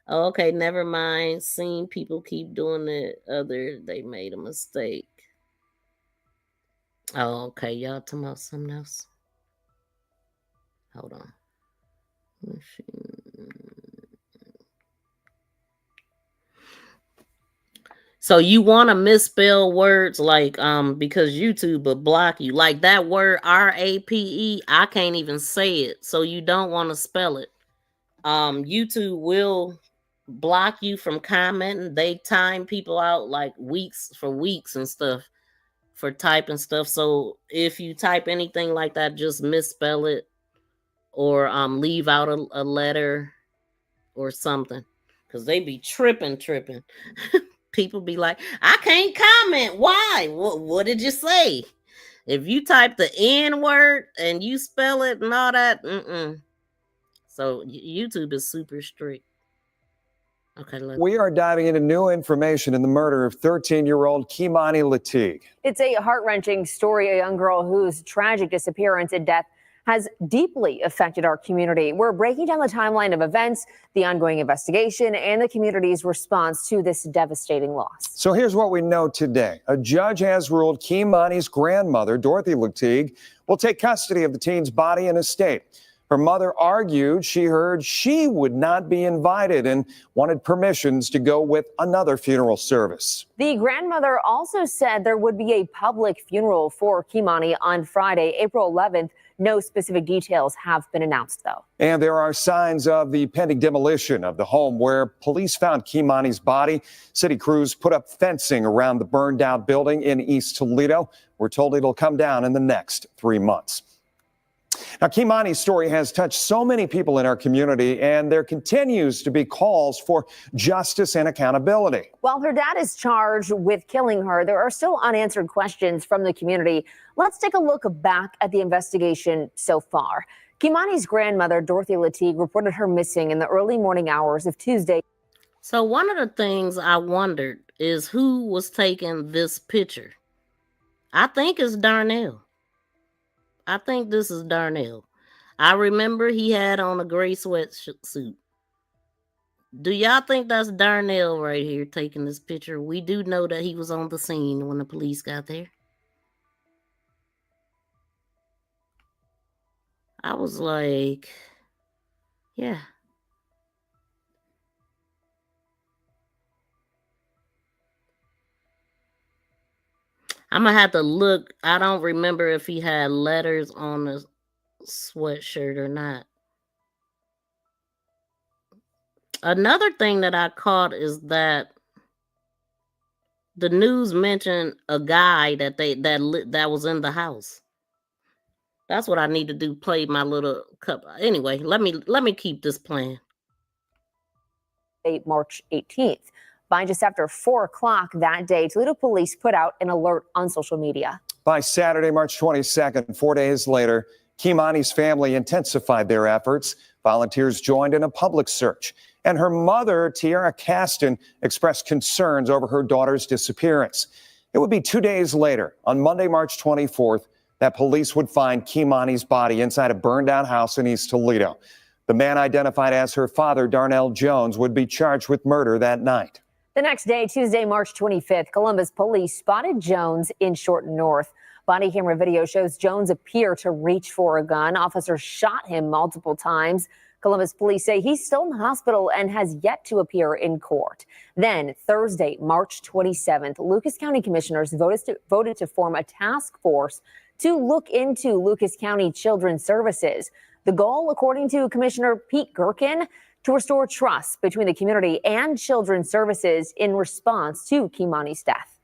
Oh, okay, never mind. Seen people keep doing it. They made a mistake. Oh, okay. Y'all talking about something else? Hold on. So you want to misspell words like because YouTube will block you. Like that word RAPE, I can't even say it. So you don't want to spell it. YouTube will block you from commenting. They time people out like weeks and stuff for typing stuff. So if you type anything like that, just misspell it or leave out a letter or something, because they be tripping. People be like, I can't comment. Why? What did you say? If you type the N word and you spell it and all that, So YouTube is super strict. Okay, we are diving into new information in the murder of 13-year-old KEI'MANI Latigue. It's a heart-wrenching story. A young girl whose tragic disappearance and death has deeply affected our community. We're breaking down the timeline of events, the ongoing investigation, and the community's response to this devastating loss. So here's what we know today. A judge has ruled KEI'MANI's grandmother, Dorothy Latigue, will take custody of the teen's body and estate. Her mother argued she heard she would not be invited and wanted permissions to go with another funeral service. The grandmother also said there would be a public funeral for KEI'MANI on Friday, April 11th. No specific details have been announced, though. And there are signs of the pending demolition of the home where police found KEI'MANI's body. City crews put up fencing around the burned out building in East Toledo. We're told it'll come down in the next 3 months. Now, KEI'MANI's story has touched so many people in our community, and there continues to be calls for justice and accountability. While her dad is charged with killing her, there are still unanswered questions from the community. Let's take a look back at the investigation so far. KEI'MANI's grandmother, Dorothy Latigue, reported her missing in the early morning hours of Tuesday. So one of the things I wondered is who was taking this picture. I think it's Darnell. I think this is Darnell. I remember he had on a gray sweatsuit. Do y'all think that's Darnell right here taking this picture? We do know that he was on the scene when the police got there. I was like, yeah. I'm gonna have to look. I don't remember if he had letters on the sweatshirt or not. Another thing that I caught is that the news mentioned a guy that was in the house. That's what I need to do. Play my little cup. Anyway, let me keep this playing. March 18th. By just after 4 o'clock that day, Toledo police put out an alert on social media. By Saturday, March 22nd, 4 days later, KEI'MANI's family intensified their efforts. Volunteers joined in a public search. And her mother, Tiara Caston, expressed concerns over her daughter's disappearance. It would be 2 days later, on Monday, March 24th, that police would find KEI'MANI's body inside a burned-down house in East Toledo. The man identified as her father, Darnell Jones, would be charged with murder that night. The next day, Tuesday, March 25th, Columbus police spotted Jones in Shorten North. Body camera video shows Jones appear to reach for a gun. Officers shot him multiple times. Columbus police say he's still in the hospital and has yet to appear in court. Then, Thursday, March 27th, Lucas County commissioners voted to form a task force to look into Lucas County Children's Services. The goal, according to Commissioner Pete Gerken, to restore trust between the community and Children's Services in response to KEI'MANI's death.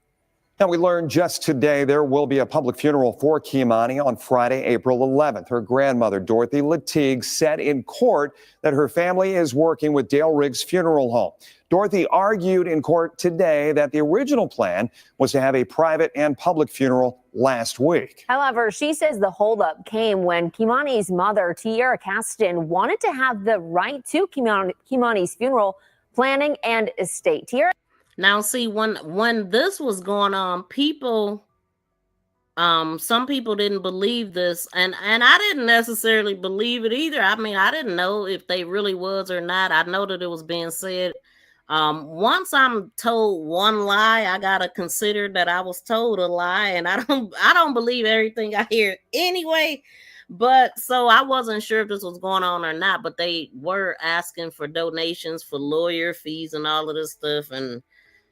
Now, we learned just today there will be a public funeral for KEI'MANI on Friday, April 11th. Her grandmother, Dorothy Latigue, said in court that her family is working with Dale Riggs Funeral Home. Dorothy argued in court today that the original plan was to have a private and public funeral last week. However, she says the holdup came when KEI'MANI's mother, Tiara Caston, wanted to have the right to KEI'MANI's funeral planning and estate. Tiara. Now, see, when this was going on, people, some people didn't believe this, and I didn't necessarily believe it either. I mean, I didn't know if they really was or not. I know that it was being said. Once I'm told one lie, I gotta consider that I was told a lie, and I don't believe everything I hear anyway. But so I wasn't sure if this was going on or not, but they were asking for donations for lawyer fees and all of this stuff, and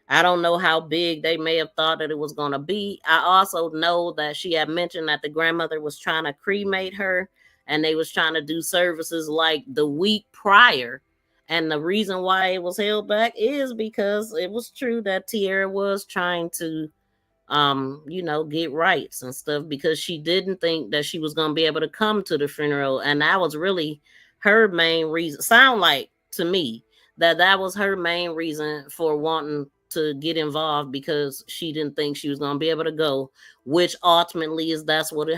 I don't know how big they may have thought that it was going to be. I also know that she had mentioned that the grandmother was trying to cremate her, and they was trying to do services like the week prior. And the reason why it was held back is because it was true that Tiara was trying to, get rights and stuff, because she didn't think that she was going to be able to come to the funeral. And that was really her main reason. Sound like to me that was her main reason for wanting to get involved, because she didn't think she was going to be able to go, which ultimately that's what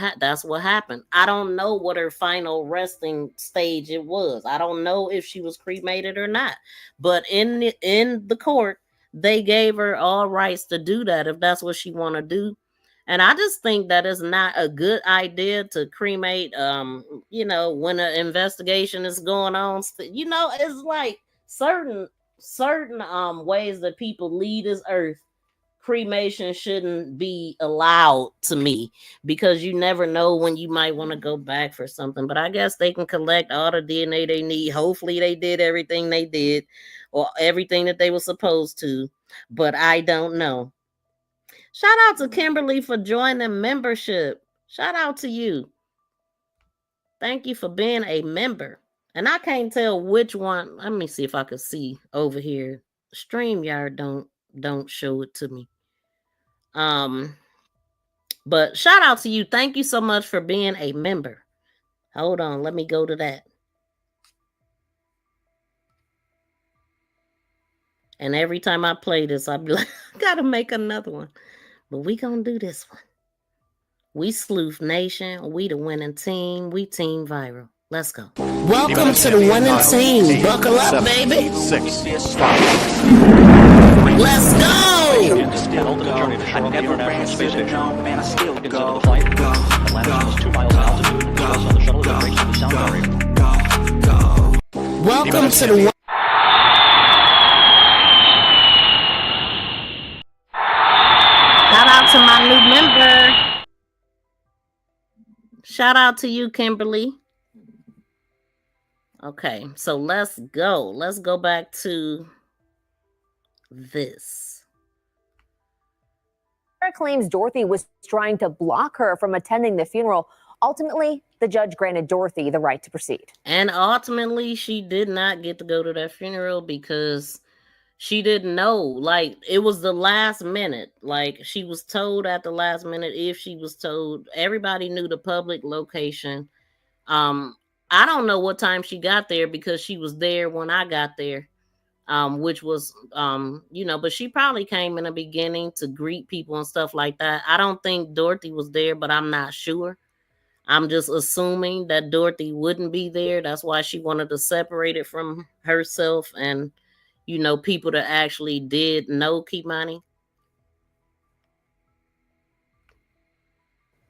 happened. I don't know what her final resting stage it was. I don't know if she was cremated or not, but in the court, they gave her all rights to do that if that's what she want to do. And I just think that it's not a good idea to cremate, when an investigation is going on. It's like certain ways that people leave this earth, cremation shouldn't be allowed to me, because you never know when you might want to go back for something. But I guess they can collect all the DNA they need. Hopefully they did everything they did, or everything that they were supposed to, but I don't know. Shout out to Kimberly for joining membership. Shout out to you. Thank you for being a member. And I can't tell which one. Let me see if I can see over here. StreamYard don't show it to me. But shout out to you. Thank you so much for being a member. Hold on, let me go to that. And every time I play this, I'll be like, I gotta make another one. But we gonna do this one. We Sleuth Nation. We the winning team. We Team Viral. Let's go. Welcome to the winning team. Buckle up, baby. 6. Let's go. I never ran so long, man, I still go, go, go, Welcome to the Shout out to my new member. Shout out to you, Kimberly. Okay, so let's go. Let's go back to this. claims Dorothy was trying to block her from attending the funeral. Ultimately, the judge granted Dorothy the right to proceed. And ultimately, she did not get to go to that funeral because she didn't know. Like, it was the last minute. Like, she was told at the last minute, if she was told. Everybody knew the public location. I don't know what time she got there because she was there when I got there. Which was, but she probably came in the beginning to greet people and stuff like that. I don't think Dorothy was there, but I'm not sure. I'm just assuming that Dorothy wouldn't be there. That's why she wanted to separate it from herself and, people that actually did know KEI'MANI.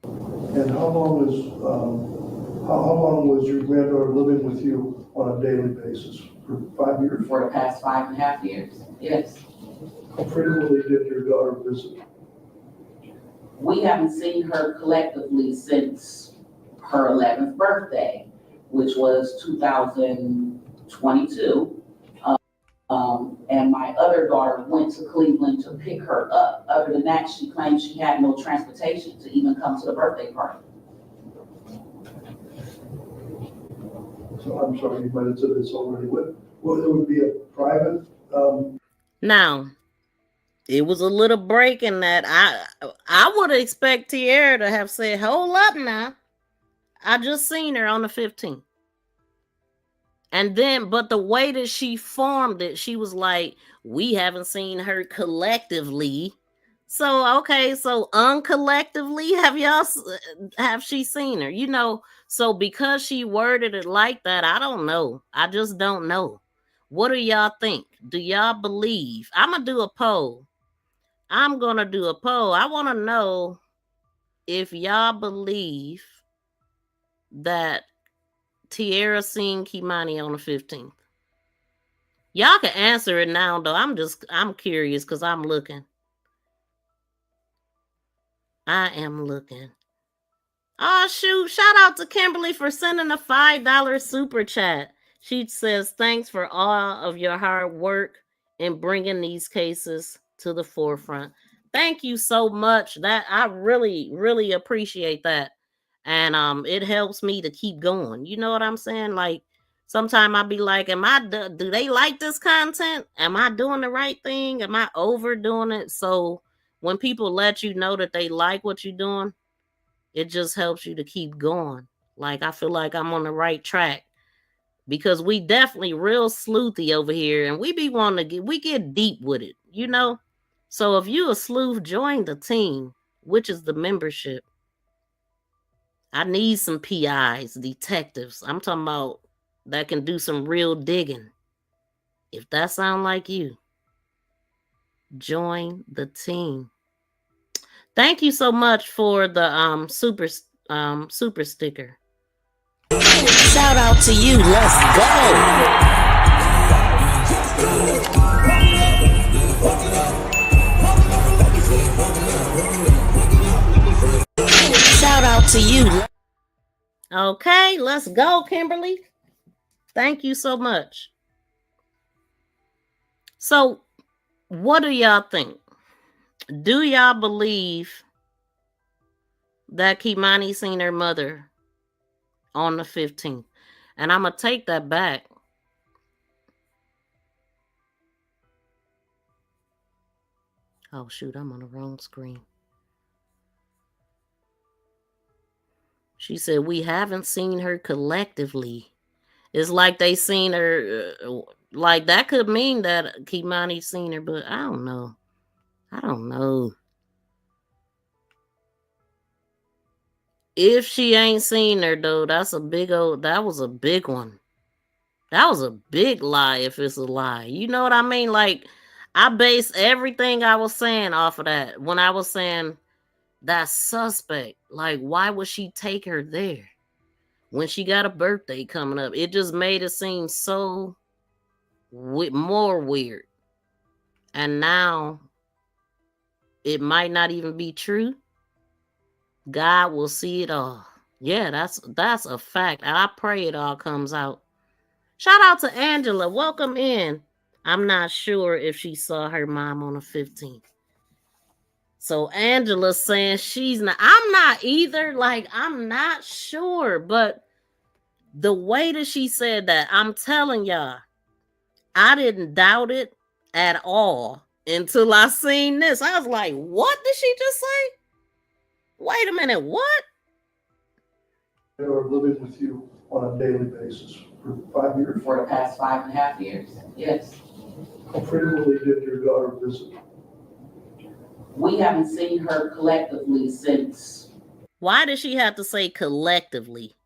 And how long was your granddaughter living with you on a daily basis? For 5 years? For the past 5.5 years, yes. How frequently did your daughter visit? We haven't seen her collectively since her 11th birthday, which was 2022. And my other daughter went to Cleveland to pick her up. Other than that, she claimed she had no transportation to even come to the birthday party. So I'm sorry, you might have said this already. Well, it would be a private. Now, it was a little break in that. I would expect Tierra to have said, "Hold up now. I just seen her on the 15th." And then, but the way that she formed it, she was like, "We haven't seen her collectively." So, okay, so uncollectively, have she seen her? So because she worded it like that, I don't know. I just don't know. What do y'all think? Do y'all believe? I'm going to do a poll. I want to know if y'all believe that Tierra seen KEI'MANI on the 15th. Y'all can answer it now, though. I'm curious because I'm looking. I am looking. Oh, shoot. Shout out to Kimberly for sending a $5 super chat. She says, "Thanks for all of your hard work in bringing these cases to the forefront." Thank you so much. That I really, really appreciate that. And it helps me to keep going. You know what I'm saying? Like, sometimes I'll be like, do they like this content? Am I doing the right thing? Am I overdoing it? So when people let you know that they like what you're doing, it just helps you to keep going. Like, I feel like I'm on the right track because we definitely real sleuthy over here and we get deep with it, So if you a sleuth, join the team, which is the membership. I need some PIs, detectives. I'm talking about that can do some real digging. If that sound like you, join the team. Thank you so much for the super sticker. Shout out to you. Let's go. Shout out to you. Okay, let's go, Kimberly. Thank you so much. So, what do y'all think? Do y'all believe that KEI'MANI seen her mother on the 15th? And I'm going to take that back. Oh, shoot, I'm on the wrong screen. She said, "We haven't seen her collectively." It's like they seen her, like that could mean that KEI'MANI seen her, but I don't know. If she ain't seen her, though, that was a big one. That was a big lie if it's a lie. You know what I mean? Like, I base everything I was saying off of that. When I was saying that suspect, like, why would she take her there when she got a birthday coming up? It just made it seem so more weird. And now it might not even be true. God will see it all. Yeah, that's a fact. And I pray it all comes out. Shout out to Angela. Welcome in. I'm not sure if she saw her mom on the 15th. So Angela's saying she's not. I'm not either. Like, I'm not sure. But the way that she said that, I'm telling y'all, I didn't doubt it at all until I seen this. I was like, what did she just say? Wait a minute, what? They are living with you on a daily basis for 5 years? For the past 5.5 years, yes. How frequently did your daughter visit? We haven't seen her collectively since. Why did she have to say collectively?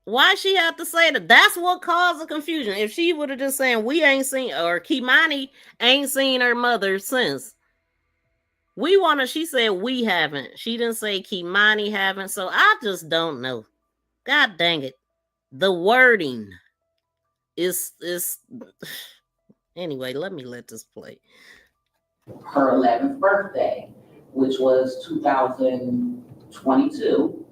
Why she have to say that? That's what caused the confusion. If she would have just saying we ain't seen, or KEI'MANI ain't seen her mother since. She said we haven't. She didn't say KEI'MANI haven't. So I just don't know. God dang it. The wording is anyway, let me let this play. Her 11th birthday, which was 2022.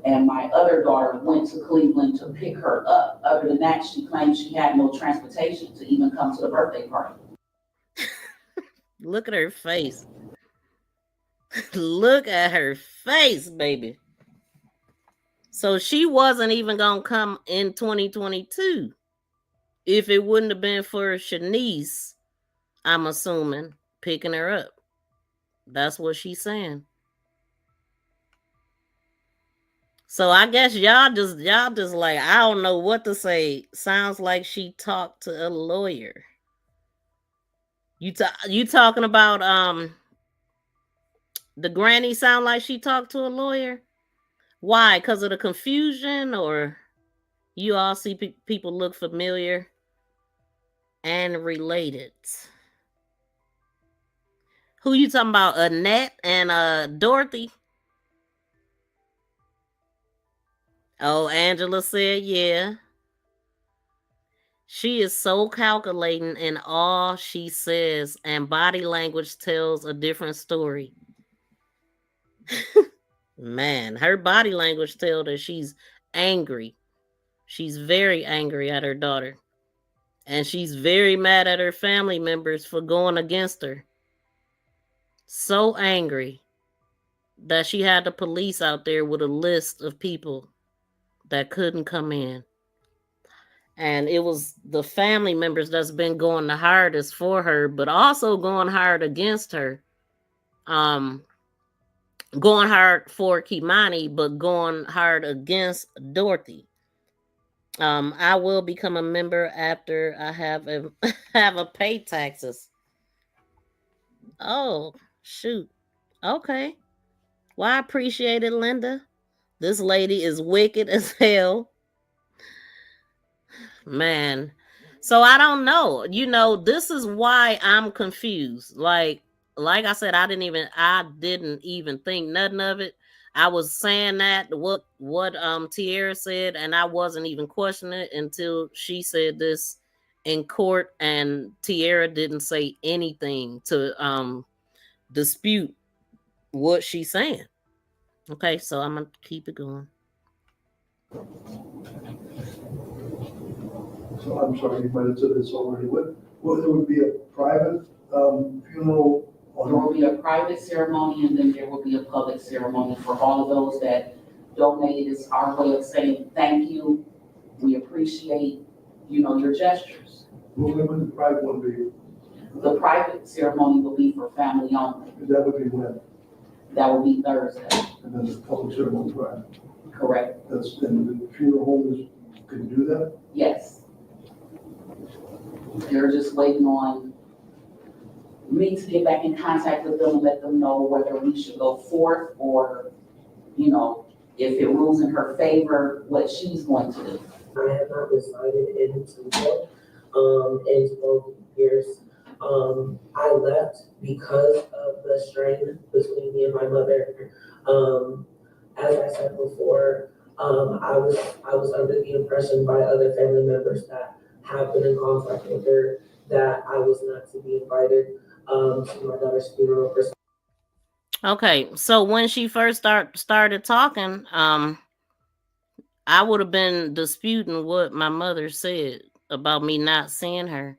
And my other daughter went to Cleveland to pick her up. Other than that, she claimed she had no transportation to even come to the birthday party. Look at her face. Look at her face, baby. So she wasn't even gonna come in 2022 if it wouldn't have been for Shanice, I'm assuming, picking her up. That's what she's saying. So I guess y'all just like, I don't know what to say. Sounds like she talked to a lawyer. You talking about the granny sound like she talked to a lawyer? Why? Because of the confusion, or you all see people look familiar and related? Who you talking about? Annette and Dorothy? Oh, Angela said, yeah. She is so calculating in all she says, and body language tells a different story. Man, her body language tells that she's angry. She's very angry at her daughter. And she's very mad at her family members for going against her. So angry that she had the police out there with a list of people that couldn't come in. And it was the family members that's been going the hardest for her, but also going hard against her. Going hard for KEI'MANI, but going hard against Dorothy. I will become a member after I have a pay taxes. Oh, shoot. Okay. Well, I appreciate it, Linda. This lady is wicked as hell. Man. So I don't know. This is why I'm confused. Like I said, I didn't even think nothing of it. I was saying that what Tiara said, and I wasn't even questioning it until she said this in court, and Tiara didn't say anything to dispute what she's saying. Okay, so I'm gonna keep it going. So I'm sorry, you might have said this already. What there would be a private funeral? There will be a private ceremony, and then there will be a public ceremony for all of those that donated. It's our way of saying thank you. We appreciate, your gestures. When would the private one be? The private ceremony will be for family only. And that would be when? That will be Thursday. And then the public ceremony Friday. Correct. And the funeral home can do that? Yes. They're just waiting on me to get back in contact with them and let them know whether we should go forth or, if it rules in her favor, what she's going to do. I have not decided into both, in 12 years. I left because of the strain between me and my mother. As I said before, I was under the impression by other family members that have been in contact with her that I was not to be invited to my daughter's funeral. Okay, so when she first started talking, I would have been disputing what my mother said about me not seeing her.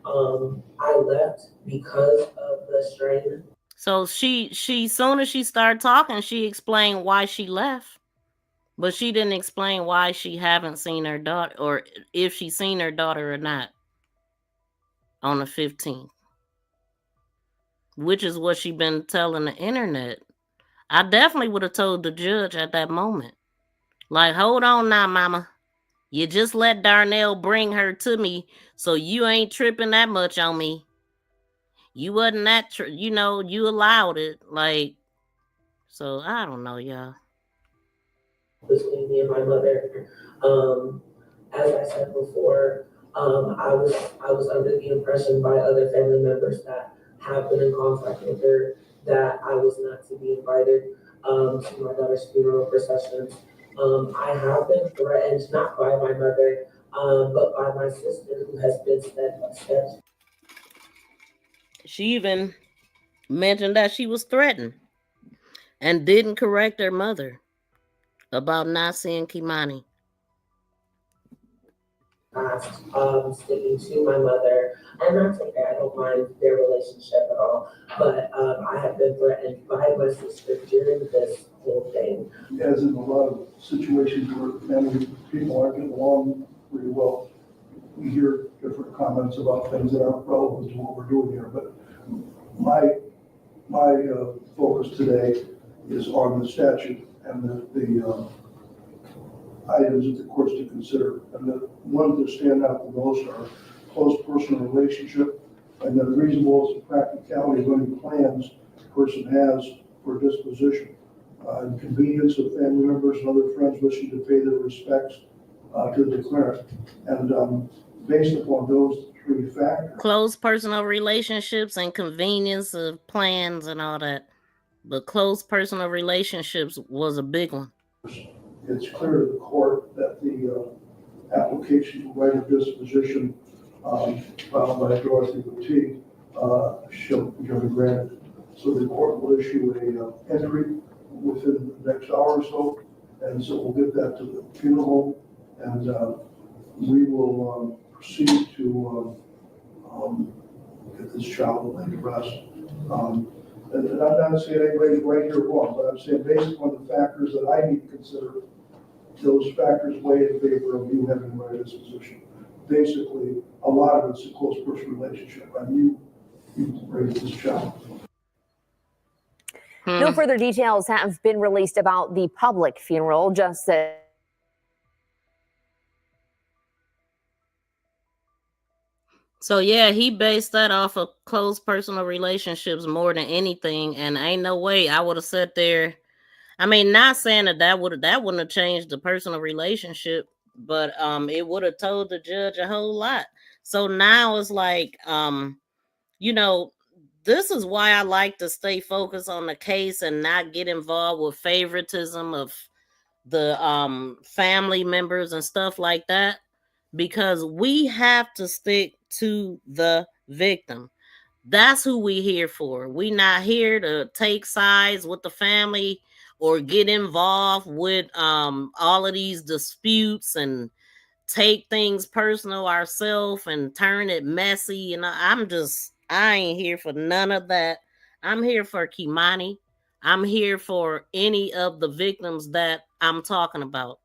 I left because of the strain. So she soon as she started talking, she explained why she left. But she didn't explain why she haven't seen her daughter, or if she seen her daughter or not on the 15th, which is what she been telling the internet. I definitely would have told the judge at that moment, like, hold on now, mama. You just let Darnell bring her to me, so you ain't tripping that much on me. You wasn't that, you allowed it. Like, so I don't know, y'all. Between me and my mother. As I said before, I was under the impression by other family members that have been in contact with her that I was not to be invited to my daughter's funeral processions. I have been threatened not by my mother, but by my sister, who has been steadfast. She even mentioned that she was threatened and didn't correct her mother about not seeing KEI'MANI. Sticking to my mother, and that's okay. I don't mind their relationship at all. But I have been threatened by my sister during this whole thing. As in a lot of situations where family people aren't getting along pretty well, we hear different comments about things that aren't relevant to what we're doing here. But my focus today is on the statute and the items that the courts to consider. And the ones that stand out the most are close personal relationship and the reasonable practicality of any plans the person has for disposition. And convenience of family members and other friends wishing to pay their respects to the declarant. And based upon those three factors. Close personal relationships and convenience of plans and all that. But close personal relationships was a big one. It's clear to the court that the application for right of disposition filed by Dorothy Latique shall be granted. So the court will issue a entry within the next hour or so, and so we'll get that to the funeral home, and we will proceed to get this child laid to rest. And I'm not saying anybody's right here or wrong, but I'm saying based on the factors that I need to consider, those factors weigh in favor of you having the right disposition. Basically, a lot of it's a close personal relationship. I mean, you raised this child. No further details have been released about the public funeral, just that. So yeah, he based that off of close personal relationships more than anything, and ain't no way I would have sat there. I mean, not saying that wouldn't have changed the personal relationship, but it would have told the judge a whole lot. So now it's like, this is why I like to stay focused on the case and not get involved with favoritism of the family members and stuff like that, because we have to stick to the victim. That's who we here for. We not here to take sides with the family or get involved with all of these disputes and take things personal ourselves and turn it messy. And I ain't here for none of that. I'm here for KEI'MANI. I'm here for any of the victims that I'm talking about.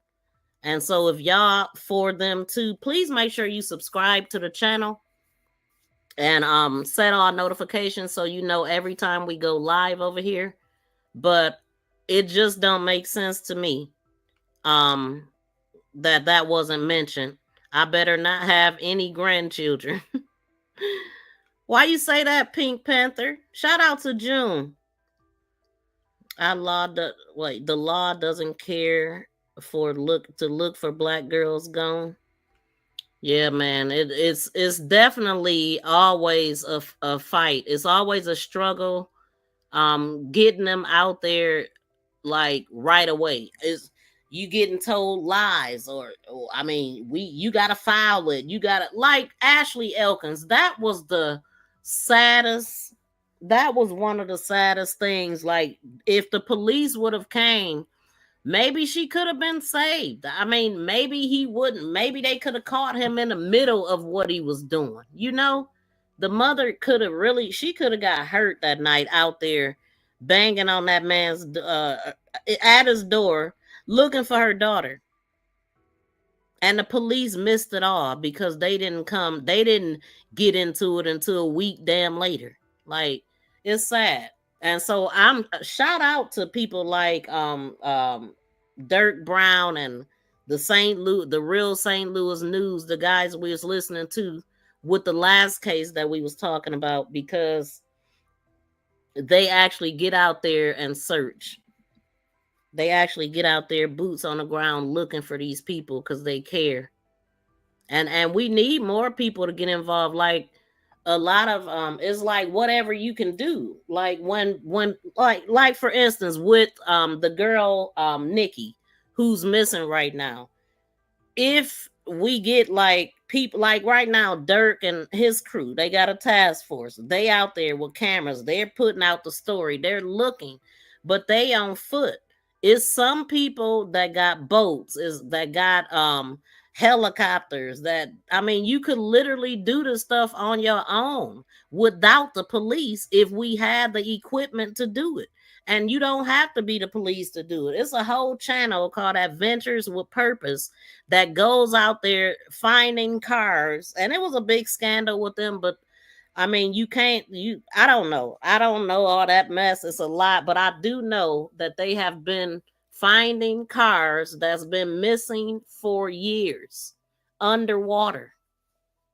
And so if y'all for them too, please make sure you subscribe to the channel and set all notifications so you know every time we go live over here. But it just don't make sense to me that wasn't mentioned. I better not have any grandchildren. Why you say that, Pink Panther? Shout out to June. The law doesn't care to look for black girls gone. Yeah, man, it's definitely always a fight. It's always a struggle getting them out there like right away. Is you getting told lies or I mean, you gotta file it. You gotta, like Ashley Elkins, that was one of the saddest things. Like, if the police would have came, maybe she could have been saved. I mean, maybe he wouldn't. Maybe they could have caught him in the middle of what he was doing, The mother could have she could have got hurt that night out there banging on that man's at his door looking for her daughter. And the police missed it all because they didn't get into it until a week damn later. Like, it's sad. And so I'm shout out to people like Dirk Brown and the real St. Louis News, the guys we was listening to with the last case that we was talking about, because they actually get out there and search. They actually get out there, boots on the ground, looking for these people because they care. And we need more people to get involved. Like a lot of it's like whatever you can do. Like when like for instance with the girl Nikki, who's missing right now. If we get like people like right now, Dirk and his crew, they got a task force. They out there with cameras. They're putting out the story. They're looking, but they on foot. It's some people that got boats, that got helicopters. That, I mean, you could literally do this stuff on your own without the police if we had the equipment to do it. And you don't have to be the police to do it. It's a whole channel called Adventures with Purpose that goes out there finding cars. And it was a big scandal with them, but I mean, I don't know. I don't know all that mess. It's a lot, but I do know that they have been finding cars that's been missing for years underwater.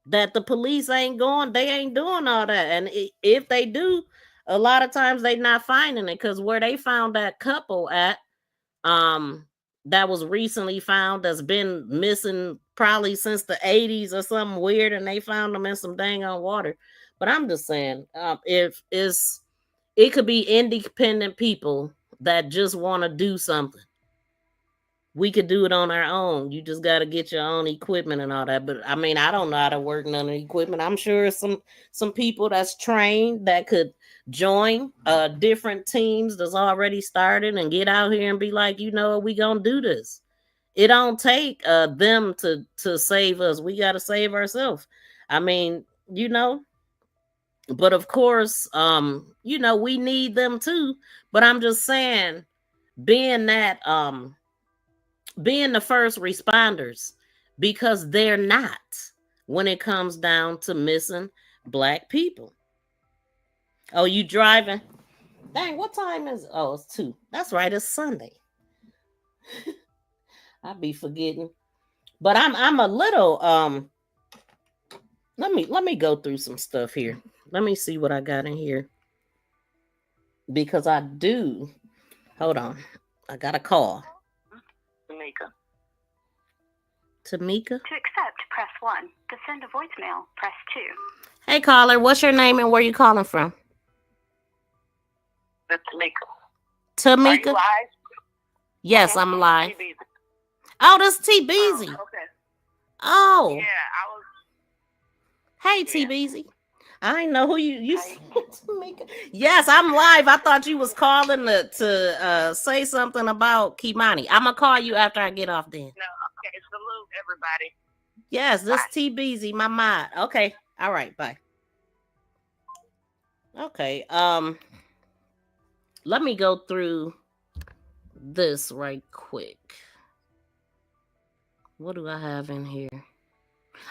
That the police ain't doing all that. And if they do, a lot of times they not finding it, because where they found that couple at, that was recently found, that's been missing probably since the 80s or something weird, and they found them in some dang on water. But I'm just saying, if it could be independent people that just want to do something. We could do it on our own. You just got to get your own equipment and all that. But I mean, I don't know how to work none of the equipment. I'm sure some people that's trained that could join different teams that's already started and get out here and be like, you know, we gonna do this. It don't take them to save us. We got to save ourselves. I mean, you know. But of course, you know, we need them too. But I'm just saying, being the first responders, because they're not when it comes down to missing Black people. Oh, you driving? Dang, what time is it? Oh, it's 2. That's right, it's Sunday. I be forgetting. But I'm a little let me go through some stuff here. Let me see what I got in here. Because I do. Hold on. I got a call. Tamika. To accept, press 1. To send a voicemail, press 2. Hey, caller. What's your name and where you calling from? That's Tamika. Tamika? Are you live? Yes, I'm live. Oh, that's T Beezy. Oh, okay. Oh. Yeah, I was. Hey, T Beezy. I didn't know who you Tamika. Yes, I'm live. I thought you was calling to say something about KEI'MANI. I'm gonna call you after I get off then. No, okay. Salute everybody. Yes, this T Beezy, my mod. Okay. All right, bye. Okay. Let me go through this right quick. What do I have in here?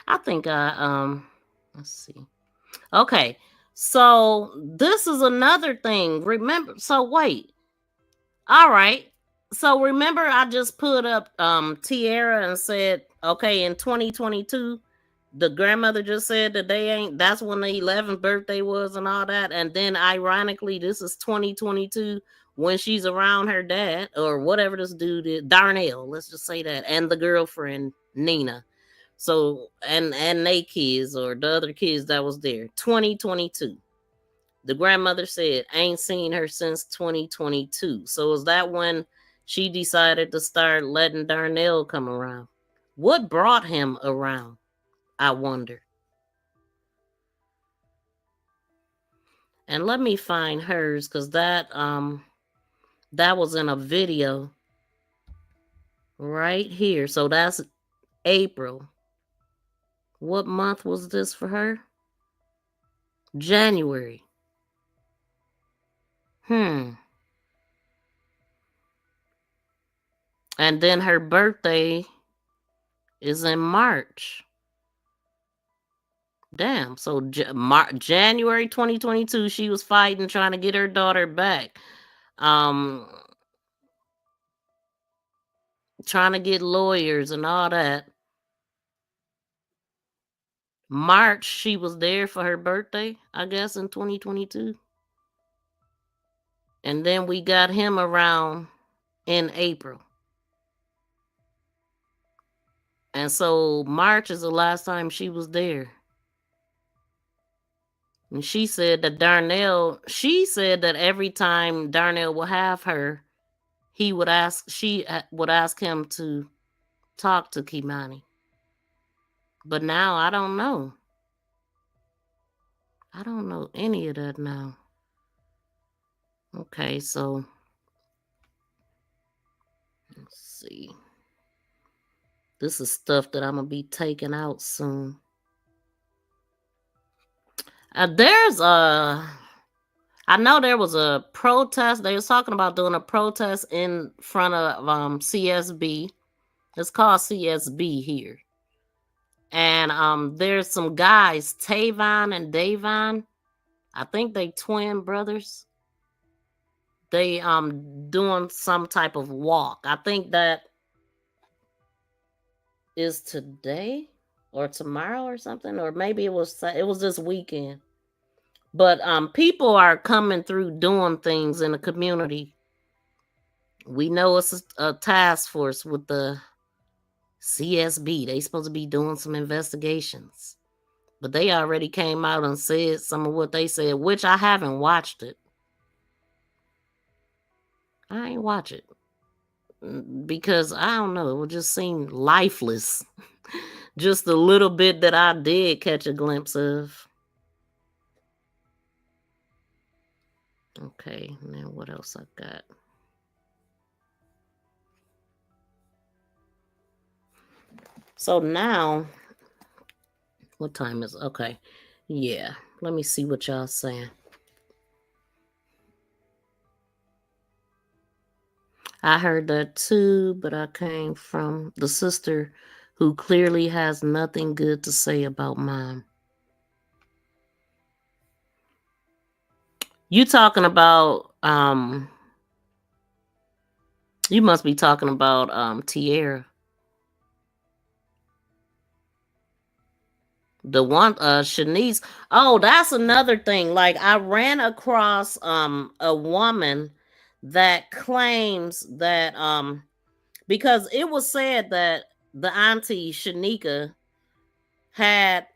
I think let's see. Okay. So this is another thing. Remember, so wait. All right. So remember I just put up Tierra and said, okay, in 2022, the grandmother just said that that's when the 11th birthday was and all that. And then ironically, this is 2022 when she's around her dad or whatever this dude is, Darnell, let's just say that, and the girlfriend, Nina. So, and they kids or the other kids that was there, 2022. The grandmother said, ain't seen her since 2022. So is that when she decided to start letting Darnell come around? What brought him around? I wonder. And let me find hers, because that was in a video right here. So that's April. What month was this for her? January. And then her birthday is in March. Damn. So January 2022, she was fighting, trying to get her daughter back. Trying to get lawyers and all that. March, she was there for her birthday, I guess, in 2022. And then we got him around in April. And so March is the last time she was there. And she said that every time Darnell will have her, she would ask him to talk to KEI'MANI. But now I don't know. I don't know any of that now. Okay, so let's see. This is stuff that I'm going to be taking out soon. I know there was a protest. They was talking about doing a protest in front of CSB. It's called CSB here. And there's some guys, Tavon and Davon. I think they twin brothers. They doing some type of walk. I think that is today or tomorrow or something, or maybe it was this weekend. But people are coming through doing things in the community. We know it's a task force with the CSB. They supposed to be doing some investigations. But they already came out and said some of what they said, which I haven't watched it. I ain't watch it. Because, I don't know, it would just seem lifeless. Just a little bit that I did catch a glimpse of. Okay, now what else I got? So now, what time is it? Okay, yeah. Let me see what y'all saying. I heard that too, but I came from the sister who clearly has nothing good to say about mom. You talking about, you must be talking about Tierra. The one, Shanice. Oh, that's another thing. Like, I ran across a woman that claims that because it was said that the auntie Shanika had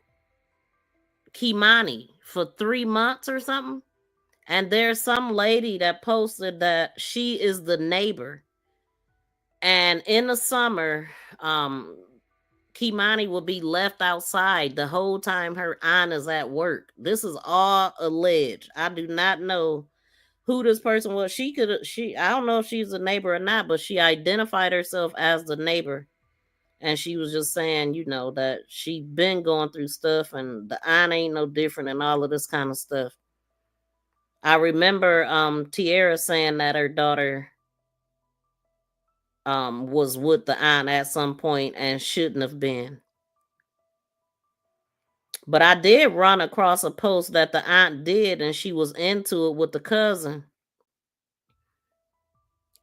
KEI'MANI for 3 months or something. And there's some lady that posted that she is the neighbor. And in the summer, KEI'MANI will be left outside the whole time her aunt is at work. This is all alleged. I do not know who this person was. I don't know if she's a neighbor or not, but she identified herself as the neighbor. And she was just saying, that she been going through stuff and the aunt ain't no different and all of this kind of stuff. I remember Tierra saying that her daughter was with the aunt at some point and shouldn't have been. But I did run across a post that the aunt did, and she was into it with the cousin.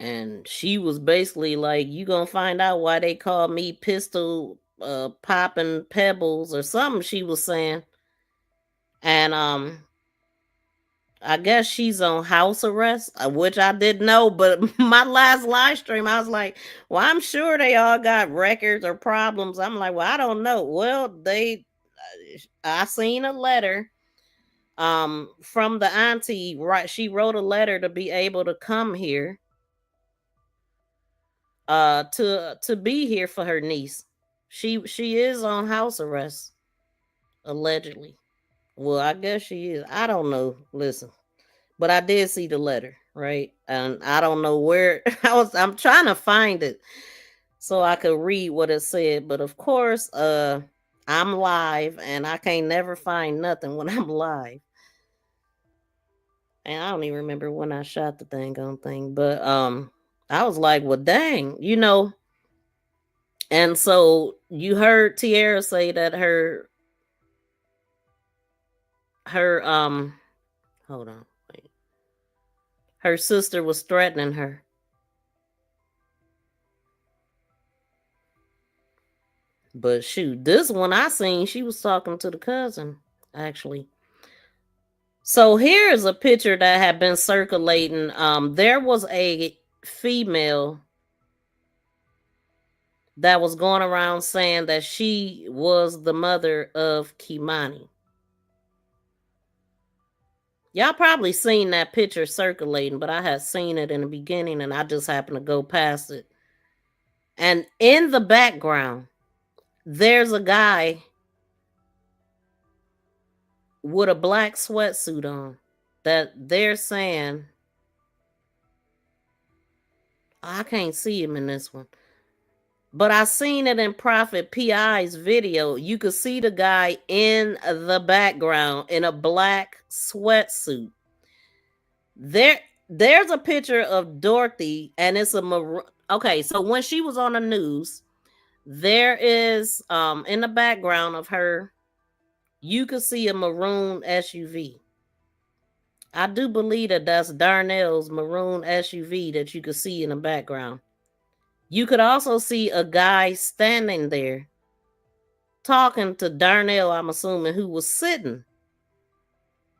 And she was basically like, you gonna find out why they call me pistol popping pebbles or something, she was saying. And I guess she's on house arrest, which I didn't know. But my last live stream, I was like, well, I'm sure they all got records or problems. I'm like, well, I don't know. Well, I seen a letter from the auntie, right? She wrote a letter to be able to come here to be here for her niece. She is on house arrest, allegedly. Well, I guess she is. I don't know. Listen. But I did see the letter, right? And I don't know where I'm trying to find it so I could read what it said. But of course, I'm live and I can't never find nothing when I'm live. And I don't even remember when I shot the thing on thing, but I was like, well, dang, you know. And so you heard Tiara say that her hold on, wait. Her sister was threatening her. But shoot, this one I seen, she was talking to the cousin, actually. So here's a picture that had been circulating. There was a female that was going around saying that she was the mother of KEI'MANI. Y'all probably seen that picture circulating, but I had seen it in the beginning and I just happened to go past it. And in the background, there's a guy with a black sweatsuit on that they're saying, I can't see him in this one, but I seen it in Prophet PI's video. You could see the guy in the background in a black sweatsuit. There's a picture of Dorothy, and it's a maroon. Okay, so when she was on the news, there is in the background of her, you could see a maroon SUV. I do believe that that's Darnell's maroon SUV that you could see in the background. You could also see a guy standing there talking to Darnell, I'm assuming, who was sitting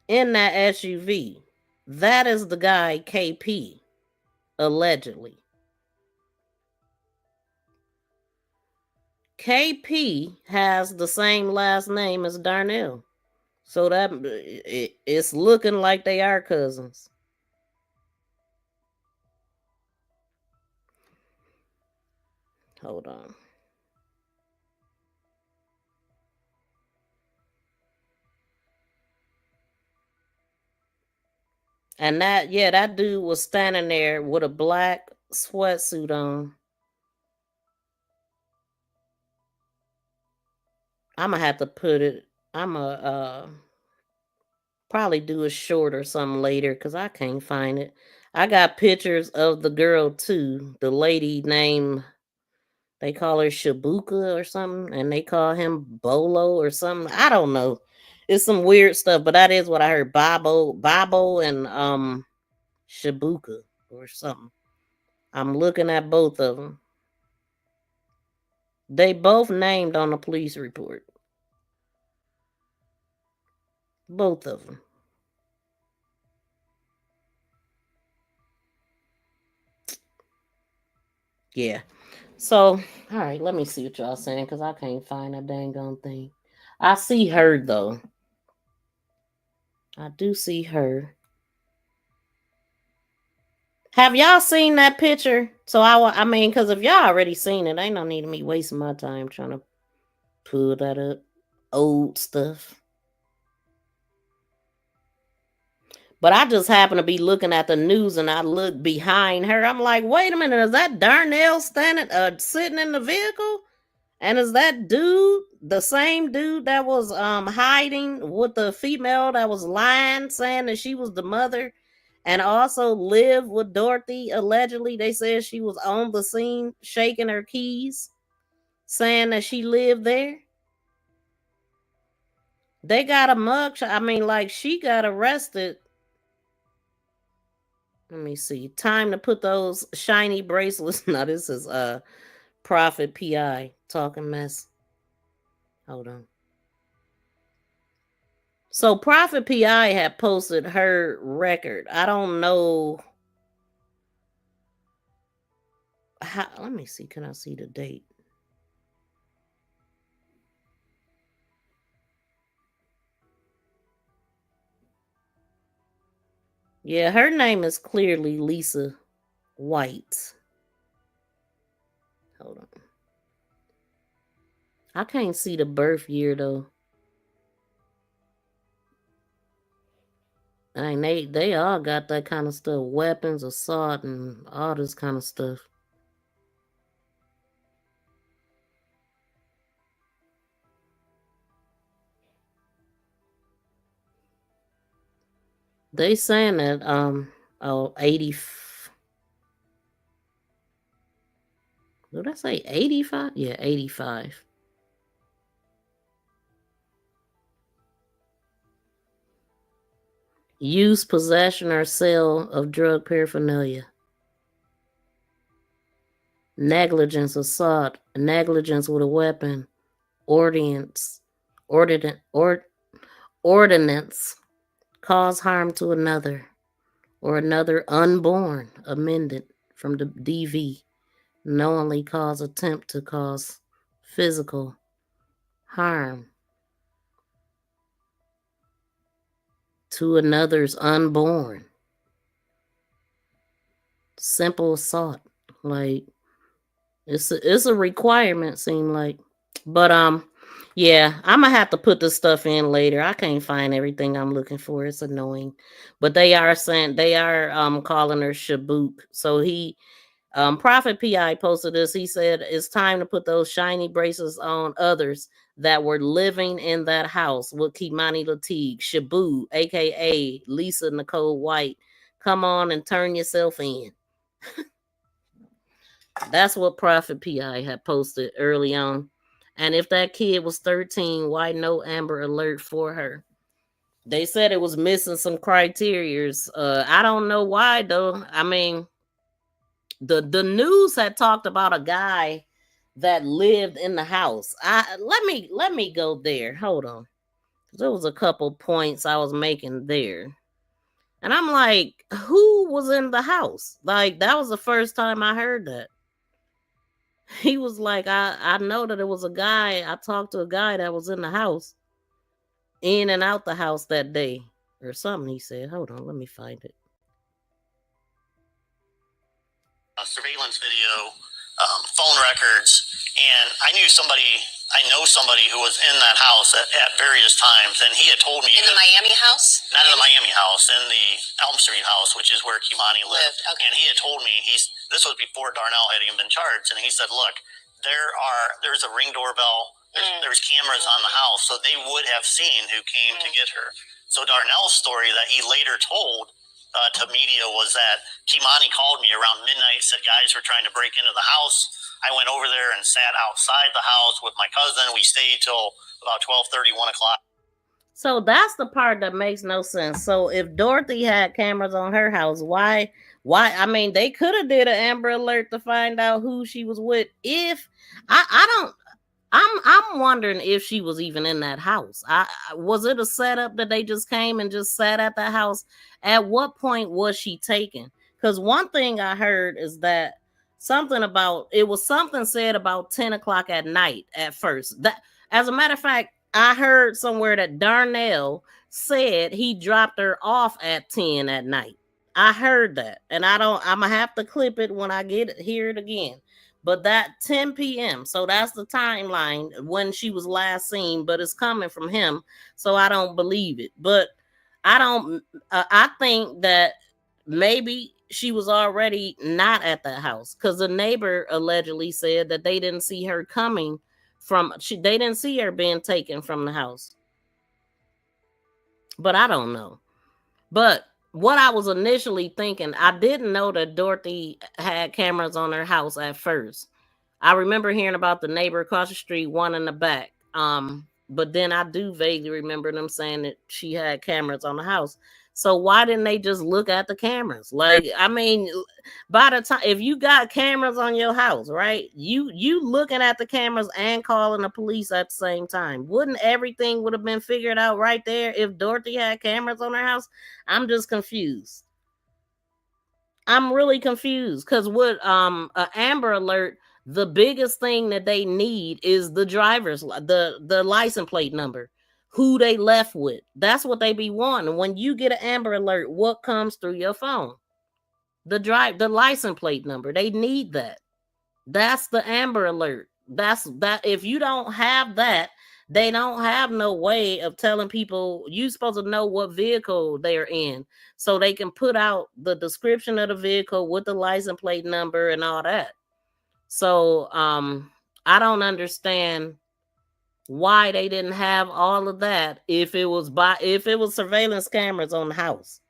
in that SUV. That is the guy KP, allegedly. KP has the same last name as Darnell. So that it's looking like they are cousins. Hold on. And that dude was standing there with a black sweatsuit on. I'm gonna have to put it. I'm gonna probably do a short or something later because I can't find it. I got pictures of the girl too. The lady named, they call her Shabuka or something, and they call him Bolo or something. I don't know. It's some weird stuff, but that is what I heard. Babo and Shabuka or something. I'm looking at both of them. They both named on the police report. Both of them. Yeah. So, all right, let me see what y'all saying because I can't find a dang on thing. I see her though. I do see her. Have y'all seen that picture? So I mean, because if y'all already seen it, ain't no need of me wasting my time trying to pull that up. Old stuff. But I just happen to be looking at the news and I look behind her. I'm like, wait a minute, is that Darnell standing sitting in the vehicle? And is that dude the same dude that was hiding with the female that was lying, saying that she was the mother and also lived with Dorothy? Allegedly, they said she was on the scene shaking her keys, saying that she lived there. They got a mugshot. I mean, like, she got arrested. Let me see. Time to put those shiny bracelets. Now, this is Prophet PI talking mess. Hold on. So Prophet PI had posted her record. I don't know how. Let me see. Can I see the date? Yeah, her name is clearly Lisa White. Hold on. I can't see the birth year though. I mean, they all got that kind of stuff. Weapons, assault, and all this kind of stuff. They saying that 80. Did I say 85? Yeah, 85. Use, possession, or sale of drug paraphernalia. Negligence, assault, negligence with a weapon, ordinance, ordinance, cause harm to another or another unborn, amended from the DV, knowingly cause, attempt to cause physical harm to another's unborn. Simple assault, like it's a requirement, seem like. But yeah, I'm gonna have to put this stuff in later. I can't find everything I'm looking for. It's annoying. But they are saying they are calling her Shabook. So he Prophet PI posted this. He said it's time to put those shiny bracelets on others that were living in that house with KEI'MANI Latigue, Shabu, aka Lisa Nicole White. Come on and turn yourself in. That's what Prophet PI had posted early on. And if that kid was 13, why no Amber Alert for her? They said it was missing some criterias. I don't know why though. I mean, the news had talked about a guy that lived in the house. Let me go there. Hold on. There was a couple points I was making there. And I'm like, who was in the house? Like, that was the first time I heard that. He was like, I know that it was a guy. I talked to a guy that was in the house, in and out the house that day, or something. He said, hold on, let me find it. Surveillance video, phone records, and I know somebody who was in that house at various times, and he had told me in the Miami house, not in the Miami house, in the Elm Street house, which is where KEI'MANI lived. Okay. And he had told me this was before Darnell had even been charged, and he said, "Look, there's a Ring doorbell, there's cameras on the house, so they would have seen who came to get her." So Darnell's story that he later told to media was that KEI'MANI called me around midnight, said guys were trying to break into the house. I went over there and sat outside the house with my cousin. We stayed till about 12:30, 1 o'clock. So that's the part that makes no sense. So if Dorothy had cameras on her house, why? I mean, they could have did an Amber Alert to find out who she was with. If I'm wondering if she was even in that house. Was it a setup that they just came and just sat at that house? At what point was she taken? Because one thing I heard is that something said about 10 o'clock at night at first. That, as a matter of fact, I heard somewhere that Darnell said he dropped her off at 10 at night. I heard that, and I'm gonna have to clip it when I hear it again. But that 10 p.m. So that's the timeline when she was last seen, but it's coming from him, so I don't believe it. But I think that maybe she was already not at that house, because the neighbor allegedly said that they didn't see her coming they didn't see her being taken from the house. But I don't know. But what I was initially thinking, I didn't know that Dorothy had cameras on her house at first. I remember hearing about the neighbor across the street, one in the back. But then I do vaguely remember them saying that she had cameras on the house. So why didn't they just look at the cameras? Like, I mean, by the time, if you got cameras on your house, right? You looking at the cameras and calling the police at the same time. Wouldn't everything would have been figured out right there if Dorothy had cameras on her house? I'm just confused. I'm really confused, because with an Amber Alert, the biggest thing that they need is the the license plate number, who they left with. That's what they be wanting. When you get an Amber Alert, what comes through your phone? The license plate number. They need that. That's the Amber Alert. That's that. If you don't have that, they don't have no way of telling people. You supposed to know what vehicle they're in, so they can put out the description of the vehicle with the license plate number and all that. So I don't understand why they didn't have all of that if it was surveillance cameras on the house.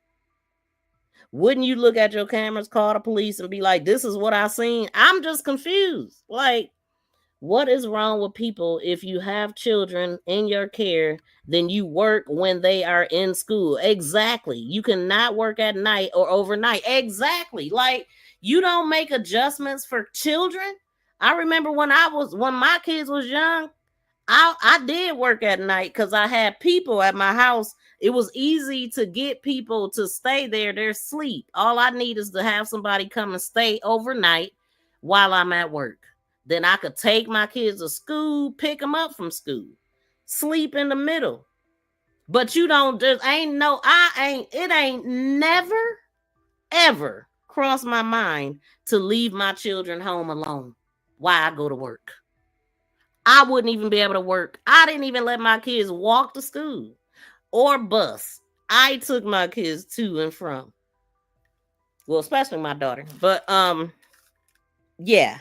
Wouldn't you look at your cameras, call the police, and be like, this is what I seen? I'm just confused. Like, what is wrong with people? If you have children in your care, then you work when they are in school. Exactly. You cannot work at night or overnight. Exactly. Like, you don't make adjustments for children. I remember when my kids was young, I did work at night because I had people at my house. It was easy to get people to stay there. They're asleep. All I need is to have somebody come and stay overnight while I'm at work. Then I could take my kids to school, pick them up from school, sleep in the middle. But you don't just it ain't never, ever crossed my mind to leave my children home alone while I go to work. I wouldn't even be able to work. I didn't even let my kids walk to school or bus. I took my kids to and from. Well, especially my daughter. But yeah.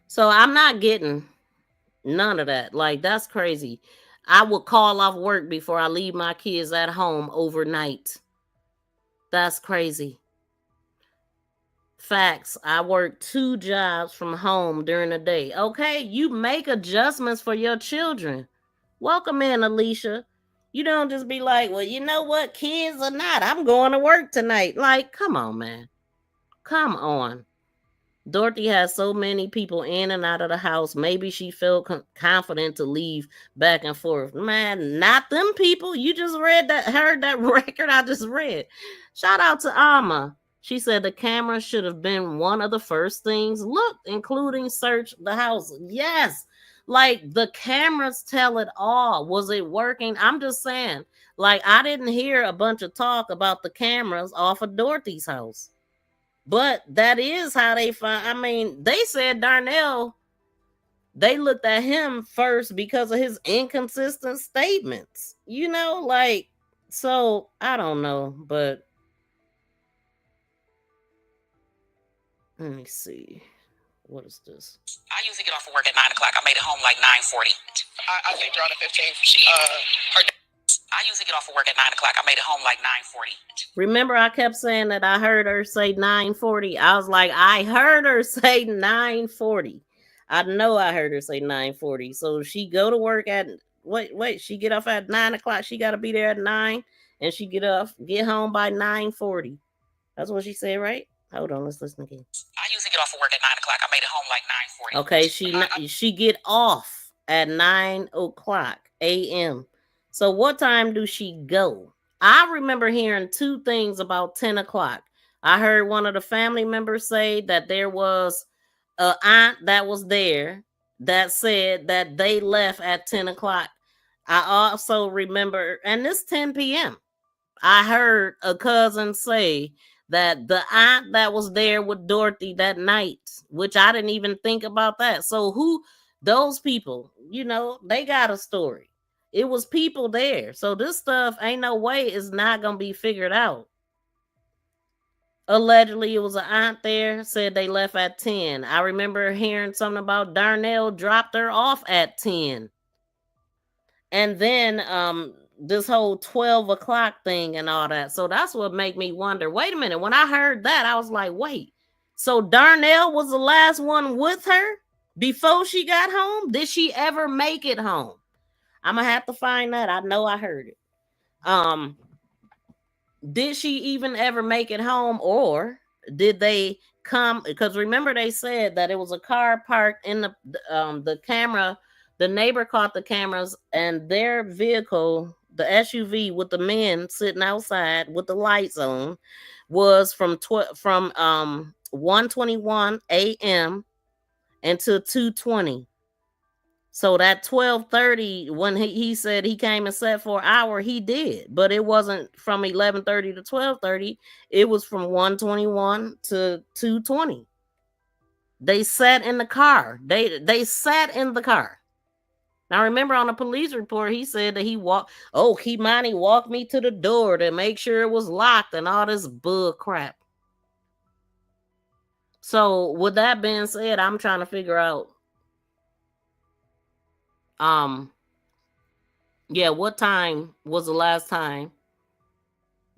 So I'm not getting none of that. Like, that's crazy. I would call off work before I leave my kids at home overnight. That's crazy. Facts. I work 2 jobs from home during the day. Okay, you make adjustments for your children. Welcome in, Alicia. You don't just be like, well, you know what, kids or not, I'm going to work tonight. Like, come on, man. Come on. Dorothy has so many people in and out of the house. Maybe she felt confident to leave back and forth. Man, not them people. You just heard that record I just read. Shout out to Alma. She said the camera should have been one of the first things looked, including search the house. Yes. Like, the cameras tell it all. Was it working? I'm just saying. Like, I didn't hear a bunch of talk about the cameras off of Dorothy's house. But that is how they find. I mean, they said Darnell, they looked at him first because of his inconsistent statements. You know, like, so I don't know, but let me see. What is this? I usually get off of work at 9 o'clock. I made it home like 9:40. I think around the 15th. I usually get off of work at 9 o'clock. I made it home like 9:40. Remember, I kept saying that I heard her say 9:40. I was like, I heard her say 9:40. I know I heard her say 9:40. So she go to work at she get off at 9 o'clock. She got to be there at 9, and she get home by 9:40. That's what she said, right? Hold on, let's listen again. I usually get off of work at 9 o'clock. I made it home like 9:40. Okay, she get off at 9 o'clock a.m. So what time do she go? I remember hearing 2 things about 10 o'clock. I heard one of the family members say that there was an aunt that was there that said that they left at 10 o'clock. I also remember, and it's 10 p.m. I heard a cousin say that the aunt that was there with Dorothy that night, which I didn't even think about that. So those people, you know, they got a story. It was people there. So this stuff ain't no way is not going to be figured out. Allegedly, it was an aunt there, said they left at 10. I remember hearing something about Darnell dropped her off at 10. And then this whole 12 o'clock thing and all that. So that's what made me wonder, wait a minute. When I heard that, I was like, wait. So Darnell was the last one with her before she got home? Did she ever make it home? I'm gonna have to find that. I know I heard it. Did she even ever make it home, or did they come? Because remember, they said that it was a car parked in the camera. The neighbor caught the cameras, and their vehicle, the SUV with the men sitting outside with the lights on, was from 1:21 a.m. until 2:20. So that 12:30, when he said he came and sat for an hour, he did. But it wasn't from 11:30 to 12:30. It was from 1:21 to 2:20. They sat in the car. They sat in the car. Now, remember on the police report, he said that KEI'MANI walked me to the door to make sure it was locked and all this bull crap. So with that being said, I'm trying to figure out what time was the last time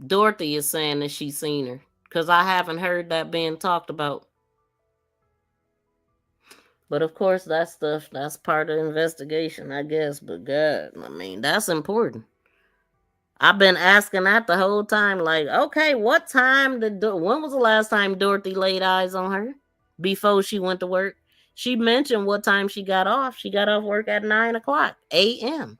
Dorothy is saying that she's seen her, because I haven't heard that being talked about. But of course, that stuff, that's part of the investigation, I guess. But God, I mean, that's important. I've been asking that the whole time. Like, okay, when was the last time Dorothy laid eyes on her before she went to work? She mentioned what time she got off. She got off work at 9:00 a.m.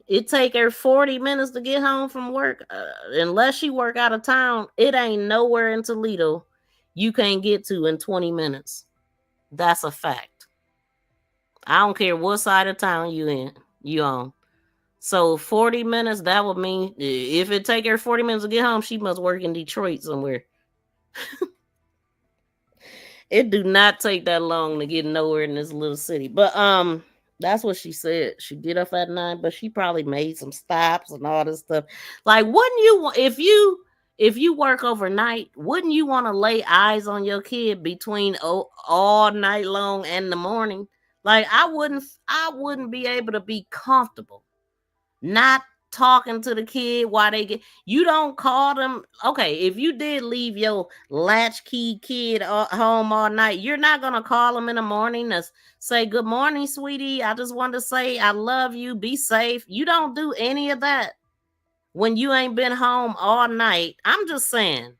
It take her 40 minutes to get home from work. Unless she work out of town, it ain't nowhere in Toledo you can't get to in 20 minutes. That's a fact. I don't care what side of town you on. So 40 minutes, that would mean if it take her 40 minutes to get home, she must work in Detroit somewhere. It do not take that long to get nowhere in this little city. But that's what she said. She get up at 9, but she probably made some stops and all this stuff. Like, wouldn't you, if you work overnight, wouldn't you want to lay eyes on your kid between all night long and the morning? Like, I wouldn't be able to be comfortable not talking to the kid while you don't call them. Okay, if you did leave your latchkey kid home all night, you're not gonna call them in the morning to say, good morning, sweetie, I just wanted to say I love you, be safe. You don't do any of that when you ain't been home all night. I'm just saying,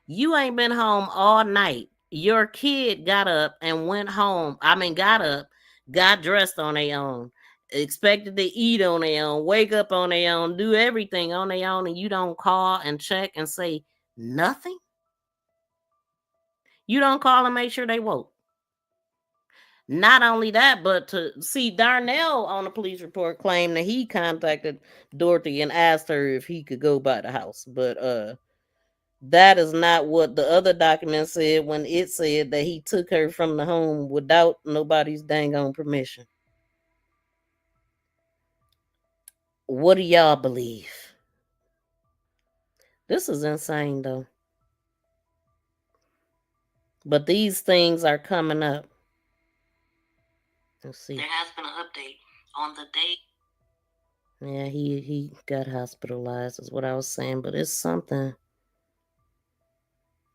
you ain't been home all night. Your kid got up and went home. Got up, got dressed on their own, expected to eat on their own, wake up on their own, do everything on their own, and you don't call and check and say nothing? You don't call and make sure they woke. Not only that, but to see Darnell on the police report claimed that he contacted Dorothy and asked her if he could go by the house. But that is not what the other document said when it said that he took her from the home without nobody's dang on permission. What do y'all believe? This is insane, though. But these things are coming up. Let's see. There has been an update on the date. Yeah, he got hospitalized, is what I was saying. But it's something.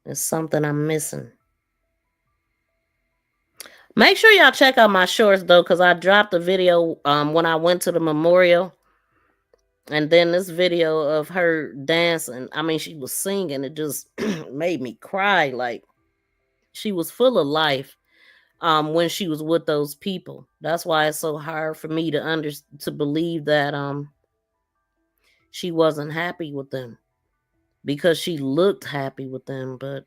It's something I'm missing. Make sure y'all check out my shorts, though, because I dropped a video when I went to the memorial. And then this video of her dancing. She was singing. It just made me cry. Like, she was full of life when she was with those people. That's why it's so hard for me to believe that she wasn't happy with them, because she looked happy with them. But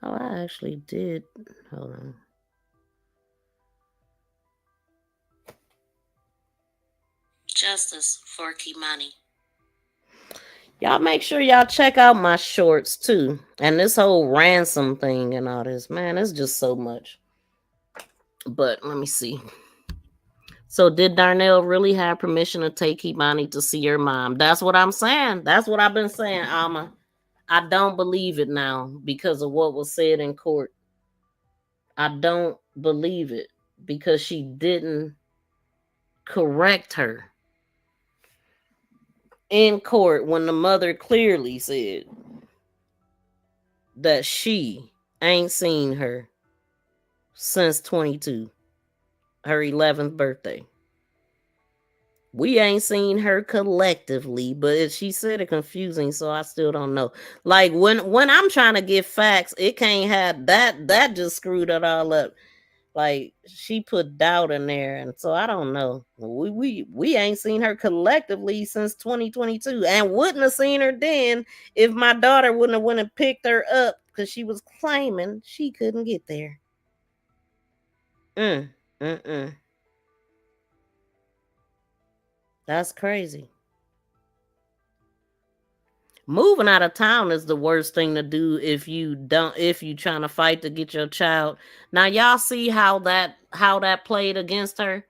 I actually did. Hold on. Justice for KEI'MANI. Y'all make sure y'all check out my shorts too. And this whole ransom thing and all this. Man, it's just so much. But let me see. So did Darnell really have permission to take KEI'MANI to see her mom? That's what I'm saying. That's what I've been saying, Alma. I don't believe it now because of what was said in court. I don't believe it because she didn't correct her in court when the mother clearly said that she ain't seen her since 22, her 11th birthday. We ain't seen her collectively, but she said it confusing, so I still don't know. Like, when I'm trying to get facts, it can't have that just screwed it all up. Like, she put doubt in there, and so I don't know. We ain't seen her collectively since 2022, and wouldn't have seen her then if my daughter wouldn't have went and picked her up because she was claiming she couldn't get there. That's crazy. Moving out of town is the worst thing to do if you trying to fight to get your child. Now y'all see how that played against her.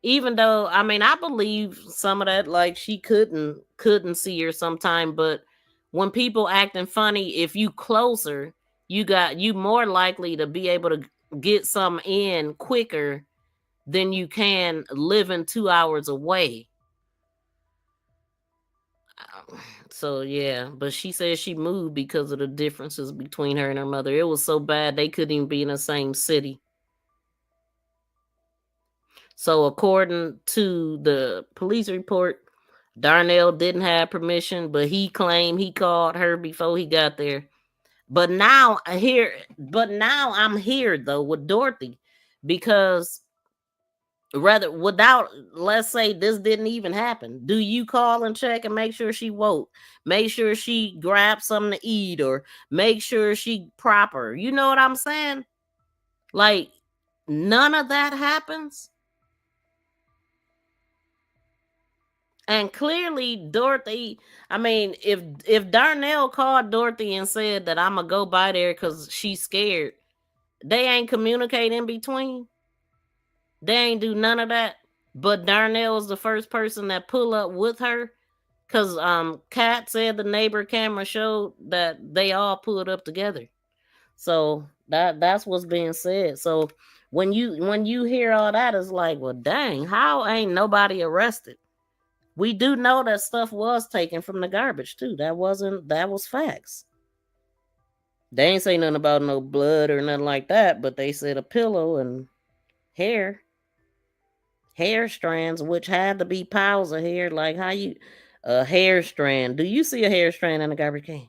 Even though I believe some of that, like she couldn't see her sometime, but when people acting funny, if you closer, you more likely to be able to get some in quicker than you can living 2 hours away. So yeah, but she said she moved because of the differences between her and her mother. It was so bad they couldn't even be in the same city. So according to the police report, Darnell didn't have permission, but he claimed he called her before he got there. But now I'm here though with Dorothy, because rather without, let's say this didn't even happen, do you call and check and make sure she woke, make sure she grabbed something to eat, or make sure she proper? You know what I'm saying? Like, none of that happens. And clearly Dorothy, I mean, if Darnell called Dorothy and said that I'm gonna go by there because she's scared, they ain't communicate in between. They ain't do none of that. But Darnell was the first person that pull up with her, because Kat said the neighbor camera showed that they all pulled up together. So that's what's being said. So when you hear all that, it's like, well, dang, how ain't nobody arrested? We do know that stuff was taken from the garbage too. That was facts. They ain't say nothing about no blood or nothing like that, but they said a pillow and hair strands, which had to be piles of hair. Like, how you, a hair strand? Do you see a hair strand in a garbage can?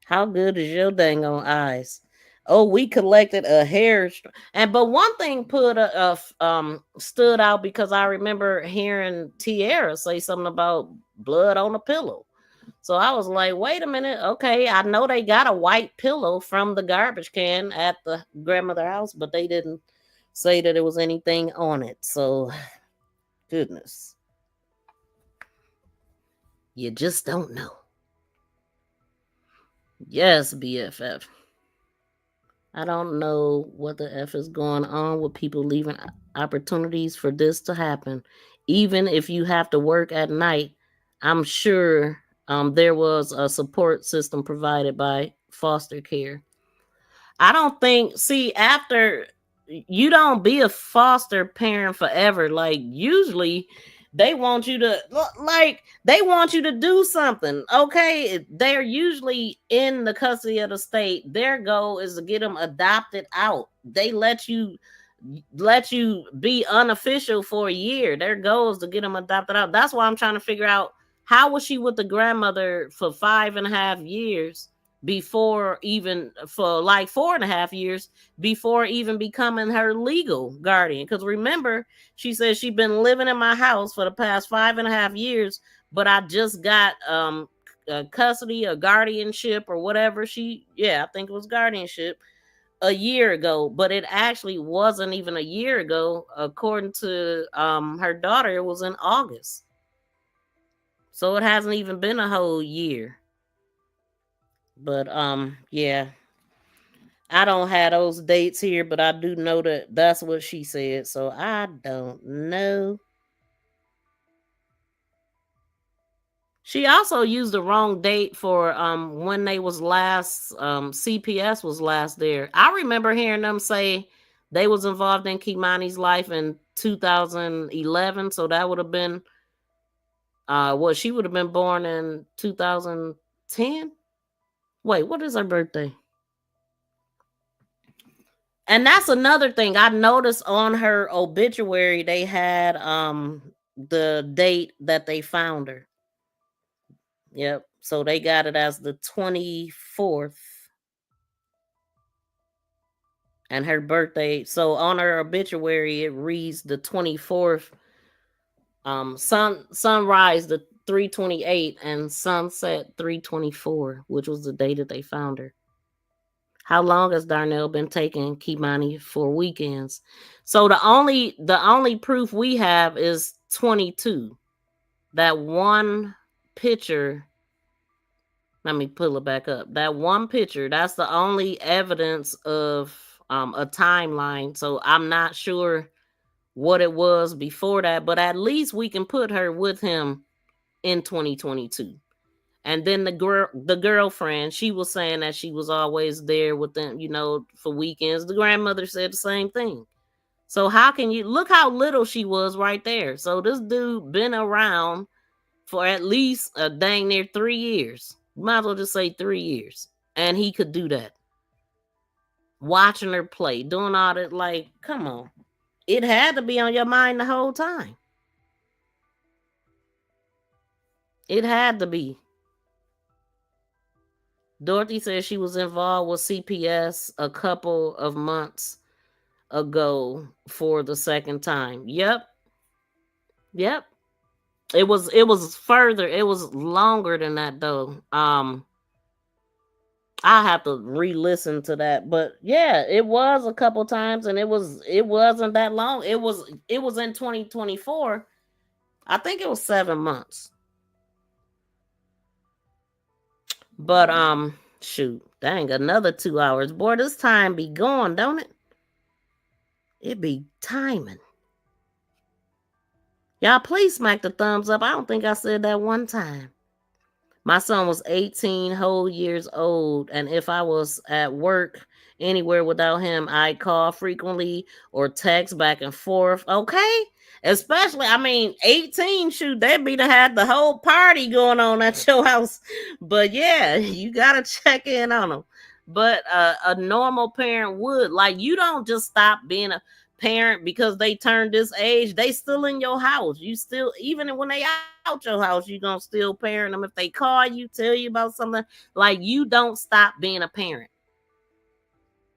How good is your dang on eyes? Oh, we collected a hair but one thing stood out, because I remember hearing Tierra say something about blood on a pillow. So I was like, wait a minute. Okay, I know they got a white pillow from the garbage can at the grandmother house, but they didn't say that there was anything on it. So, goodness. You just don't know. Yes, BFF. I don't know what the F is going on with people leaving opportunities for this to happen. Even if you have to work at night, I'm sure there was a support system provided by foster care. I don't think, after, you don't be a foster parent forever. Like, usually they want you to do something. Okay, they're usually in the custody of the state. Their goal is to get them adopted out. They let you be unofficial for a year. Their goal is to get them adopted out. That's why I'm trying to figure out, how was she with the grandmother for 5.5 years before, even for like 4.5 years before even becoming her legal guardian? Because remember, she said she'd been living in my house for the past 5.5 years, but I just got custody or guardianship or whatever. I think it was guardianship a year ago, but it actually wasn't even a year ago. According to her daughter, it was in August. So it hasn't even been a whole year. But yeah, I don't have those dates here, but I do know that that's what she said. So I don't know. She also used the wrong date for when they was last, CPS was last there. I remember hearing them say they was involved in KEI'MANI's life in 2011. So that would have been she would have been born in 2010. Wait, what is her birthday? And that's another thing I noticed on her obituary. They had the date that they found her. Yep. So they got it as the 24th. And her birthday. So on her obituary, it reads the 24th. Sunrise the 3/28 and sunset 3/24, which was the day that they found her. How long has Darnell been taking KEI'MANI for weekends? So the only proof we have is 22. That one picture. Let me pull it back up. That one picture, that's the only evidence of a timeline. So I'm not sure what it was before that, but at least we can put her with him in 2022. And then the girlfriend, she was saying that she was always there with them, for weekends. The grandmother said the same thing. So how can you look how little she was right there? So this dude been around for at least a dang near 3 years. Might as well just say 3 years. And he could do that. Watching her play, doing all that, like, come on. It had to be on your mind the whole time. It had to be. Dorothy says she was involved with CPS a couple of months ago for the second time. Yep. It was further. It was longer than that though. I have to re-listen to that, but yeah, it was a couple times, and it wasn't that long. It was in 2024. I think it was 7 months. But shoot, dang, another 2 hours. Boy, this time be going, don't it? It be timing. Y'all, please smack the thumbs up. I don't think I said that one time. My son was 18 whole years old, and if I was at work anywhere without him, I'd call frequently or text back and forth. Okay? Especially, 18, shoot, they'd be to have the whole party going on at your house. But yeah, you gotta check in on them. But a normal parent would. Like, you don't just stop being a parent because they turned this age. They still in your house. You still, even when they out your house, you gonna still parent them. If they call you, tell you about something, like, you don't stop being a parent.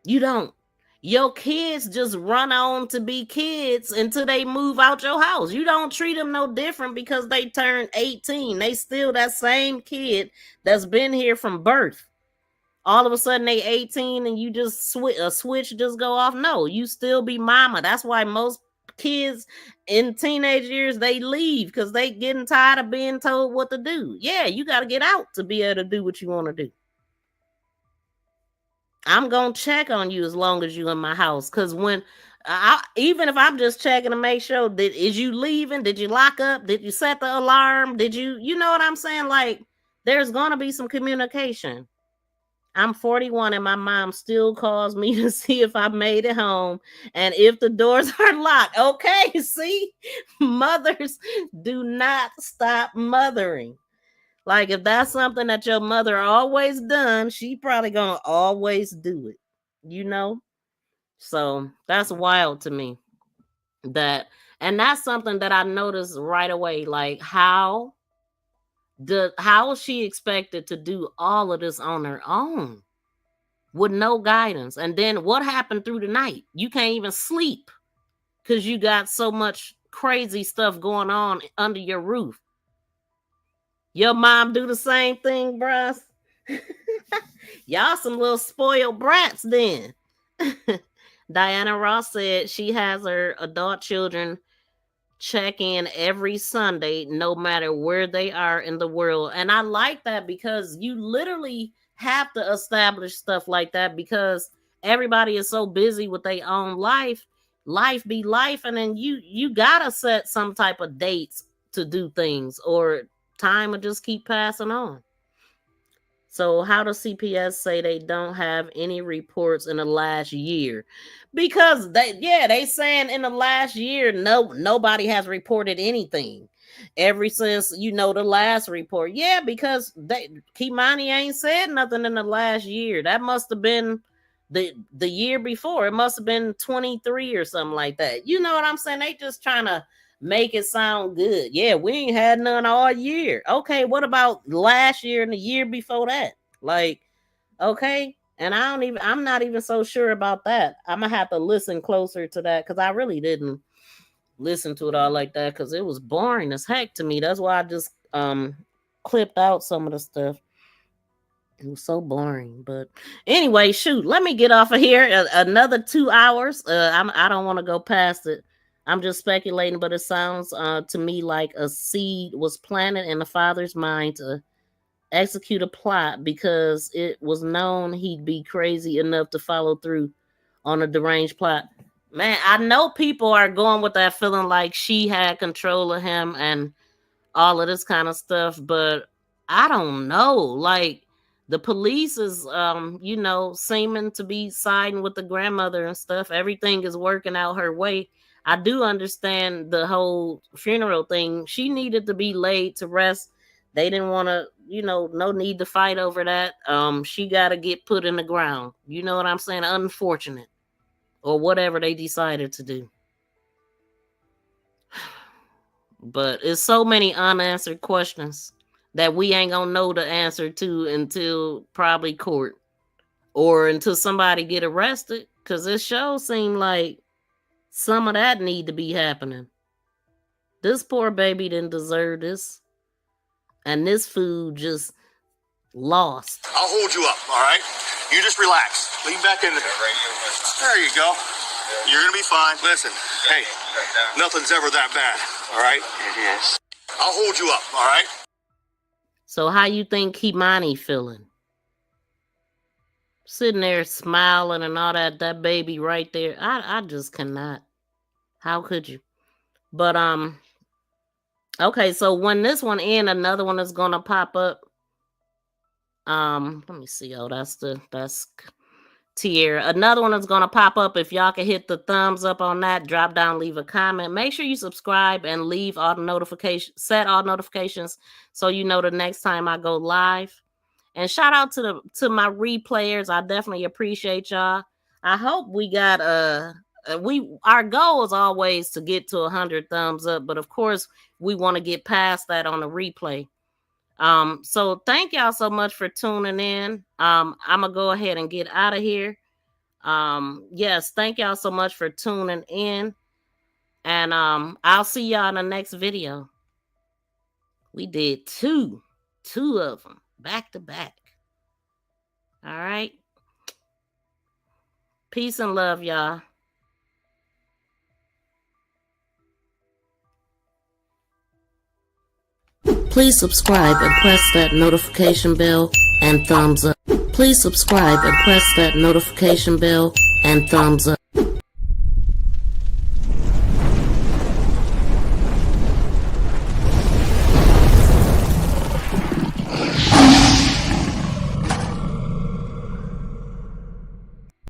You don't. Your kids just run on to be kids until they move out your house. You don't treat them no different because they turned 18. They still that same kid that's been here from birth. All of a sudden they 18 and you just switch just go off. No, you still be mama. That's why most kids in teenage years, they leave because they getting tired of being told what to do. Yeah, you got to get out to be able to do what you want to do. I'm going to check on you as long as you in my house. Because even if I'm just checking to make sure that is you leaving, did you lock up? Did you set the alarm? Did you know what I'm saying? Like, there's going to be some communication. I'm 41 and my mom still calls me to see if I made it home and if the doors are locked. Okay, see? Mothers do not stop mothering. Like, if that's something that your mother always done, she probably gonna always do it, you know? So that's wild to me. And that's something that I noticed right away. Like, how is she expected to do all of this on her own with no guidance? And then what happened through the night? You can't even sleep because you got so much crazy stuff going on under your roof. Your mom do the same thing, bruh? Y'all some little spoiled brats then. Diana Ross said she has her adult children check in every Sunday, no matter where they are in the world. And I like that because you literally have to establish stuff like that because everybody is so busy with their own life. Life be life, and then you gotta set some type of dates to do things, or time will just keep passing on. So how does CPS say they don't have any reports in the last year? Because they saying in the last year, nobody has reported anything ever since, the last report. Yeah, because KEI'MANI ain't said nothing in the last year. That must have been the year before. It must have been 23 or something like that. You know what I'm saying? They just trying to make it sound good. Yeah, we ain't had none all year. Okay, what about last year and the year before that? Like, okay. And I'm not even so sure about that. I'm gonna have to listen closer to that because I really didn't listen to it all like that because it was boring as heck to me. That's why I just clipped out some of the stuff. It was so boring. But anyway, shoot, let me get off of here. Another 2 hours. I don't want to go past it. I'm just speculating, but it sounds to me like a seed was planted in the father's mind to execute a plot because it was known he'd be crazy enough to follow through on a deranged plot. Man, I know people are going with that feeling like she had control of him and all of this kind of stuff, but I don't know. Like, the police is, seeming to be siding with the grandmother and stuff. Everything is working out her way. I do understand the whole funeral thing. She needed to be laid to rest. They didn't want to, no need to fight over that. She got to get put in the ground. You know what I'm saying? Unfortunate. Or whatever they decided to do. But it's so many unanswered questions that we ain't gonna know the answer to until probably court. Or until somebody get arrested. Because this show seemed like some of that need to be happening. This poor baby didn't deserve this. And this food just lost. I'll hold you up, all right? You just relax. Lean back in there. There you go. You're going to be fine. Listen, hey, nothing's ever that bad, all right? It is. I'll hold you up, all right? So how you think KEI'MANI feeling? Sitting there smiling and all that baby right there. I just cannot. How could you? But, okay, so when this one ends, another one is gonna pop up. Let me see. Oh, that's Tierra. Another one is gonna pop up. If y'all can hit the thumbs up on that, drop down, leave a comment. Make sure you subscribe and leave all the notifications, set all notifications so you know the next time I go live. And shout out to my replayers. I definitely appreciate y'all. I hope we got our goal is always to get to 100 thumbs up, but of course we want to get past that on the replay. So thank y'all so much for tuning in. I'm gonna go ahead and get out of here. Yes, thank y'all so much for tuning in, and I'll see y'all in the next video. We did two of them back to back. All right, peace and love, y'all. Please subscribe and press that notification bell and thumbs up. Please subscribe and press that notification bell and thumbs up.